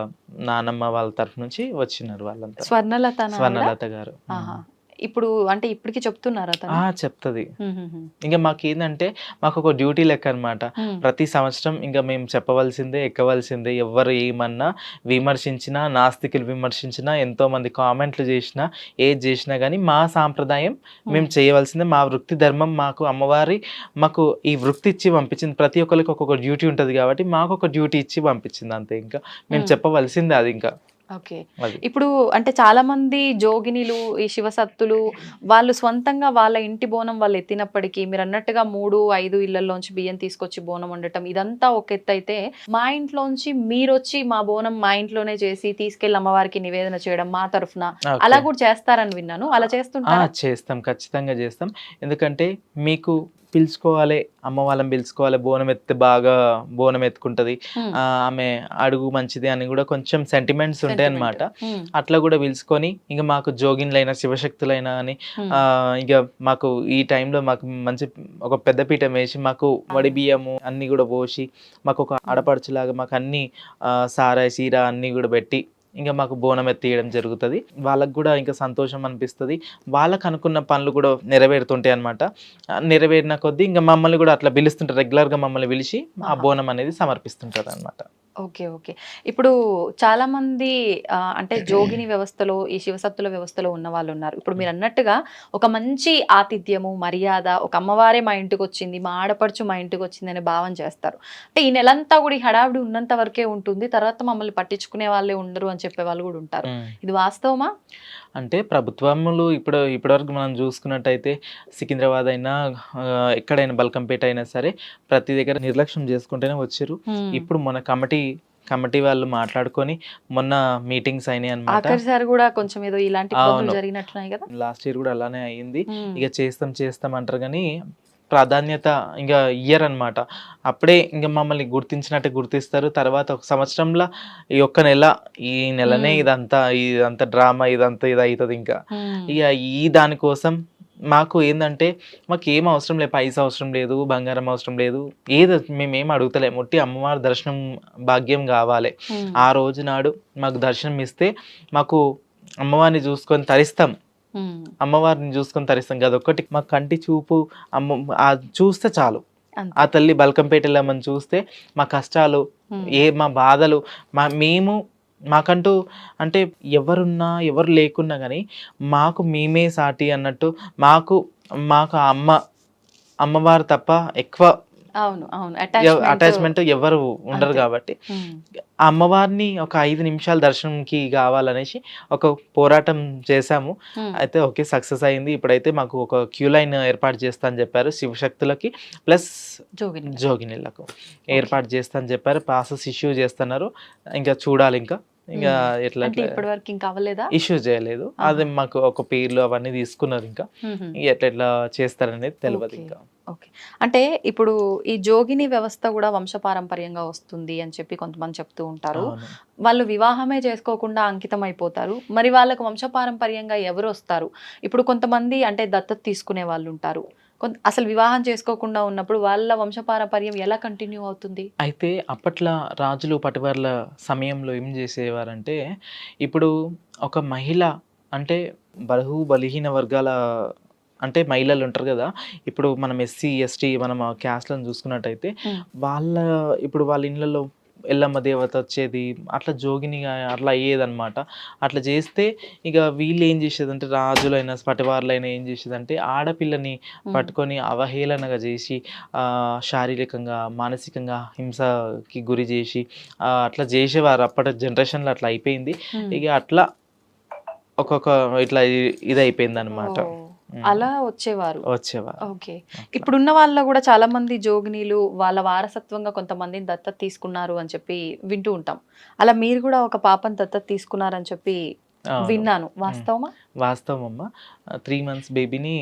నానమ్మ వాళ్ళ తరఫు నుంచి వచ్చినారు వాళ్ళంతా. స్వర్ణలత గారు. ఇప్పుడు అంటే ఇప్పటికి చెప్తున్నారా? చెప్తుంది. ఇంకా మాకేందంటే మాకు ఒక డ్యూటీ లెక్క అనమాట. ప్రతి సంవత్సరం ఇంకా మేము చెప్పవలసిందే, ఎక్కవలసిందే. ఎవరు ఏమన్నా విమర్శించినా, నాస్తికులు విమర్శించినా, ఎంతో మంది కామెంట్లు చేసినా, ఏది చేసినా కానీ మా సాంప్రదాయం మేము చేయవలసిందే. మా వృత్తి ధర్మం, మాకు అమ్మవారి మాకు ఈ వృత్తి ఇచ్చి పంపించింది. ప్రతి ఒక్కరికి ఒక్కొక్క డ్యూటీ ఉంటుంది కాబట్టి మాకు ఒక డ్యూటీ ఇచ్చి పంపించింది అంతే. ఇంకా మేము చెప్పవలసిందే అది. ఇంకా ఓకే. ఇప్పుడు అంటే చాలా మంది జోగినిలు, ఈ శివసత్తులు వాళ్ళు స్వంతంగా వాళ్ళ ఇంటి బోనం వాళ్ళు ఎత్తినప్పటికీ మీరు అన్నట్టుగా 3-5 ఇళ్లలోంచి బియ్యం తీసుకొచ్చి బోనం వండటం ఇదంతా ఒక ఎత్తు అయితే, మా ఇంట్లోంచి మీరొచ్చి మా బోనం మా ఇంట్లోనే చేసి తీసుకెళ్లి అమ్మవారికి నివేదన చేయడం మా తరఫున అలా కూడా చేస్తారని విన్నాను. అలా చేస్తుంటారా? చేస్తాం, ఖచ్చితంగా చేస్తాం. ఎందుకంటే మీకు పిలుచుకోవాలి, అమ్మ వాళ్ళని పిలుచుకోవాలి, బోనం ఎత్తే బాగా బోనం ఎత్తుకుంటది, ఆమె అడుగు మంచిది అని కూడా కొంచెం సెంటిమెంట్స్ ఉంటాయి అన్నమాట. అట్లా కూడా పిలుచుకొని ఇంకా మాకు జోగిన్లైనా శివశక్తులైనా అని ఇక మాకు ఈ టైంలో మాకు మంచి ఒక పెద్ద పీఠం వేసి మాకు వడి బియ్యము అన్ని కూడా పోసి మాకు ఒక ఆడపడుచులాగా మాకు అన్ని సారాయి సీర అన్ని కూడా పెట్టి ఇంకా మాకు బోనం ఎత్తియడం జరుగుతుంది. వాళ్ళకు కూడా ఇంకా సంతోషం అనిపిస్తుంది. వాళ్ళకు అనుకున్న పనులు కూడా నెరవేరుతుంటాయి అనమాట. నెరవేరిన కొద్దీ ఇంకా మమ్మల్ని కూడా అట్లా పిలుస్తుంటారు, రెగ్యులర్గా మమ్మల్ని పిలిచి ఆ బోనం అనేది సమర్పిస్తుంటారు అనమాట. Okay okay. ఇప్పుడు చాలా మంది అంటే జోగిని వ్యవస్థలో, ఈ శివసత్తుల వ్యవస్థలో ఉన్న వాళ్ళు ఉన్నారు. ఇప్పుడు మీరు అన్నట్టుగా ఒక మంచి ఆతిథ్యము, మర్యాద, ఒక అమ్మవారే మా ఇంటికి వచ్చింది, మా ఆడపడుచు మా ఇంటికి వచ్చింది అనే భావం చేస్తారు. అంటే ఈ నెలంతా కూడా ఈ హడావిడి ఉన్నంత వరకే ఉంటుంది, తర్వాత మమ్మల్ని పట్టించుకునే వాళ్ళే ఉండరు అని చెప్పే వాళ్ళు కూడా ఉంటారు. ఇది వాస్తవమా? అంటే ప్రభుత్వములు ఇప్పటివరకు మనం చూసుకున్నట్టయితే సికింద్రాబాద్ అయినా ఎక్కడైనా బల్కంపేట అయినా సరే ప్రతి దగ్గర నిర్లక్ష్యం చేసుకుంటూనే వచ్చారు. ఇప్పుడు మన కమిటీ వాళ్ళు మాట్లాడుకొని మొన్న మీటింగ్స్ అయినాయి అనమాట. లాస్ట్ ఇయర్ కూడా అలానే అయ్యింది. ఇక చేస్తాం అంటారు కానీ ప్రాధాన్యత ఇంకా ఇయ్యర్ అనమాట. అప్పుడే ఇంకా మమ్మల్ని గుర్తించినట్టే గుర్తిస్తారు. తర్వాత ఒక సంవత్సరంలో ఈ నెలనే ఇదంతా డ్రామా ఇది అవుతుంది. ఇంకా ఇక ఈ దానికోసం మాకు ఏంటంటే మాకు ఏం అవసరం లేదు, పైసా అవసరం లేదు, బంగారం అవసరం లేదు, మేమేం అడుగుతలేము. ఒట్టి అమ్మవారి దర్శనం భాగ్యం కావాలి. ఆ రోజు నాడు మాకు దర్శనం ఇస్తే మాకు అమ్మవారిని చూసుకొని తరిస్తాం, అదొక్కటి మా కంటి చూపు. చూస్తే చాలు, ఆ తల్లి బల్కంపేట వెళ్ళమని చూస్తే మా కష్టాలు మా బాధలు మాకంటూ అంటే ఎవరున్నా ఎవరు లేకున్నా కానీ మాకు మేమే సాటి అన్నట్టు మాకు అమ్మవారు తప్ప ఎక్కువ అటాచ్మెంట్ ఎవరు ఉండరు. కాబట్టి అమ్మవారిని ఒక 5 నిమిషాల దర్శనంకి కావాలనేసి ఒక పోరాటం చేశాము. అయితే ఓకే, సక్సెస్ అయింది. ఇప్పుడైతే మాకు ఒక క్యూ లైన్ ఏర్పాటు చేస్తా అని చెప్పారు. శివశక్తులకి ప్లస్ జోగినిలకు ఏర్పాటు చేస్తా అని చెప్పారు. ప్రాసెస్ ఇష్యూ చేస్తున్నారు. ఇంకా చూడాలి ఇంకా ఎట్లా ఇష్యూ చేయలేదు. అదే మాకు ఒక పేర్లు అవన్నీ తీసుకున్నారు. ఇంకా ఎట్లా చేస్తారనేది తెలియదు ఇంకా. ఓకే. అంటే ఇప్పుడు ఈ జోగిని వ్యవస్థ కూడా వంశపారంపర్యంగా వస్తుంది అని చెప్పి కొంతమంది చెప్తూ ఉంటారు. అవును. వాళ్ళు వివాహమే చేసుకోకుండా అంకితం అయిపోతారు. మరి వాళ్ళకు వంశపారంపర్యంగా ఎవరు వస్తారు? ఇప్పుడు కొంతమంది అంటే దత్తత తీసుకునే వాళ్ళు ఉంటారు. అసలు వివాహం చేసుకోకుండా ఉన్నప్పుడు వాళ్ళ వంశపారంపర్యం ఎలా కంటిన్యూ అవుతుంది? అయితే అప్పట్ల రాజులు పటివర్ల సమయంలో ఏం చేసేవారంటే, ఇప్పుడు ఒక మహిళ అంటే బలహీన వర్గాల అంటే మహిళలు ఉంటారు కదా, ఇప్పుడు మనం ఎస్సీ ఎస్టీ మనం ఆ క్యాస్ట్లను చూసుకున్నట్టయితే వాళ్ళ ఇప్పుడు వాళ్ళ ఇళ్ళలో ఎల్లమ్మ దేవత వచ్చేది, అట్లా జోగినిగా అట్లా అయ్యేదన్నమాట. అట్లా చేస్తే ఇక వీళ్ళు ఏం చేసేదంటే, రాజులైనా పటివార్లైనా ఏం చేసేదంటే ఆడపిల్లని పట్టుకొని అవహేళనగా చేసి శారీరకంగా మానసికంగా హింసకి గురి చేసి అట్లా చేసేవారు. అప్పటి జనరేషన్లో అట్లా అయిపోయింది. ఇక అట్లా ఒక్కొక్క ఇట్లా ఇది అయిపోయింది అనమాట. అలా వచ్చేవారు. ఓకే. అట్లా. ఇప్పుడున్న వాళ్ళలో కూడా చాలా మంది జోగినీలు వాళ్ళ వారసత్వంగా కొంతమందిని దత్తత తీసుకున్నారు అని చెప్పి వింటూ ఉంటాం. అలా మీరు కూడా ఒక పాపని దత్తత తీసుకున్నారని చెప్పి అవును. విన్నాను. వాస్తవమా? వాస్తవం అమ్మ. 3 months బేబీని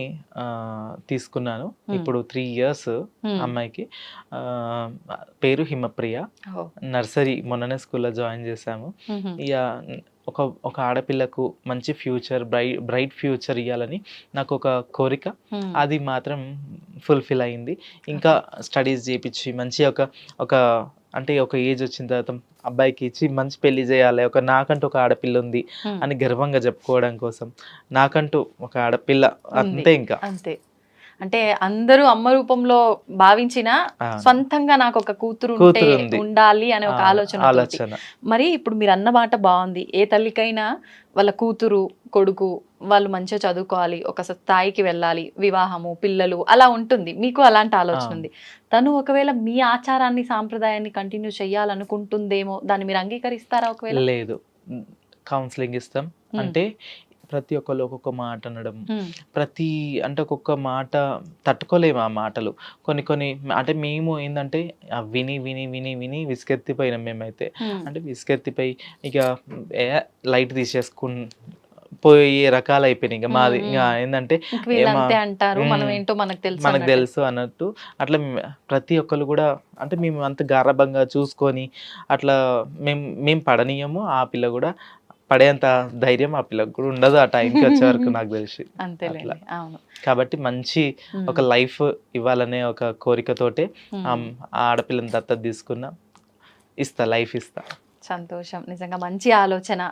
తీసుకున్నాను. ఇప్పుడు 3 years అమ్మాయికి. పేరు హిమప్రియ. ఓహో. నర్సరీ మొన్ననే స్కూల్లో జాయిన్ చేశాము. ఇక ఒక ఆడపిల్లకు మంచి ఫ్యూచర్, బ్రైట్ ఫ్యూచర్ ఇవ్వాలని నాకు ఒక కోరిక. అది మాత్రం ఫుల్ఫిల్ అయింది. ఇంకా స్టడీస్ చేయించి మంచి ఒక అంటే ఒక ఏజ్ వచ్చిన తర్వాత అబ్బాయికి ఇచ్చి మంచి పెళ్లి చేయాలి, నాకంటూ ఒక ఆడపిల్ల ఉంది అని గర్వంగా చెప్పుకోవడం కోసం నాకంటూ ఒక ఆడపిల్ల అంతే. ఇంకా అంతే. అంటే అందరూ అమ్మ రూపంలో భావించిన సొంతంగా నాకు ఒక కూతురు ఉండాలి అనే ఒక ఆలోచన. మరి ఇప్పుడు మీరు అన్న మాట బాగుంది. ఏ తల్లికైనా వాళ్ళ కూతురు కొడుకు వాళ్ళు మంచిగా చదువుకోవాలి, ఒక స్థాయికి వెళ్ళాలి, వివాహము పిల్లలు అలా ఉంటుంది. మీకు అలాంటి ఆలోచన ఉంది. తను ఒకవేళ మీ ఆచారాన్ని సాంప్రదాయాన్ని కంటిన్యూ చేయాలనుకుంటుందేమో, దాన్ని మీరు అంగీకరిస్తారా? ఒకవేళ లేదు, కౌన్సిలింగ్ ఇస్తాం. అంటే ప్రతి ఒక్కళ్ళు ఒక్కొక్క మాట అనడం, అంటే ఒక్కొక్క మాట తట్టుకోలేము ఆ మాటలు. కొన్ని అంటే మేము ఏంటంటే విని విని విని విని విసుకెత్తిపోయినాం మేమైతే. అంటే విసుకెత్తిపోయి ఇక లైట్ పోయే రకాలు అయిపోయినాయి. ఇక మాది ఇంకా ఏంటంటే మనకు తెలుసు అన్నట్టు అట్లా ప్రతి ఒక్కరు కూడా అంటే మేము అంత గారభంగా చూసుకొని అట్లా మేము పడనీయము. ఆ పిల్ల కూడా పడేంత ధైర్యం ఆ పిల్లకి కూడా ఉండదు ఆ టైంకి వచ్చే వరకు నాకు తెలిసి. అట్లా కాబట్టి మంచి ఒక లైఫ్ ఇవ్వాలనే ఒక కోరికతోటే ఆ ఆడపిల్లని దత్తత తీసుకున్నా. లైఫ్ ఇస్తా. సంతోషం. నిజంగా మంచి ఆలోచన.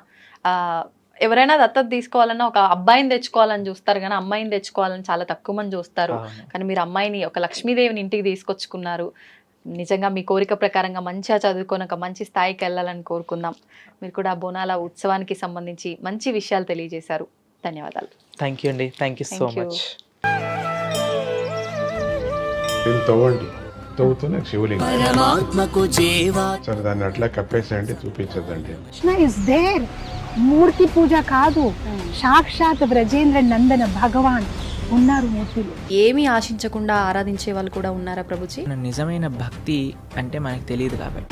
ఎవరైనా దత్తత తీసుకోవాలన్నా ఒక అబ్బాయిని తెచ్చుకోవాలని చూస్తారు కానీ అమ్మాయిని తెచ్చుకోవాలని చాలా తక్కువ మంది చూస్తారు. కానీ మీరు అమ్మాయిని ఒక లక్ష్మీదేవిని ఇంటికి తీసుకొచ్చుకున్నారు. నిజంగా మీ కోరిక ప్రకారంగా మంచిగా చదువుకొని ఒక మంచి స్థాయికి వెళ్ళాలని కోరుకుందాం. మీరు కూడా బోనాల ఉత్సవానికి సంబంధించి మంచి విషయాలు తెలియజేశారు. ధన్యవాదాలు. థ్యాంక్ యూ అండి. Thank you so much. తవ్వుతూనే శివలింగం. సరే దాన్ని అట్లా కప్పేసేయండి, చూపించదండి. Krishna is there. మూర్తి పూజ కాదు, సాక్షాత్ బ్రజేంద్ర నందన భగవాన్ ఉన్నారు మూర్తిలో. ఏమీ ఆశించకుండా ఆరాధించే వాళ్ళు కూడా ఉన్నారా ప్రభుజీ? నిజమైన భక్తి అంటే మనకు తెలియదు కాబట్టి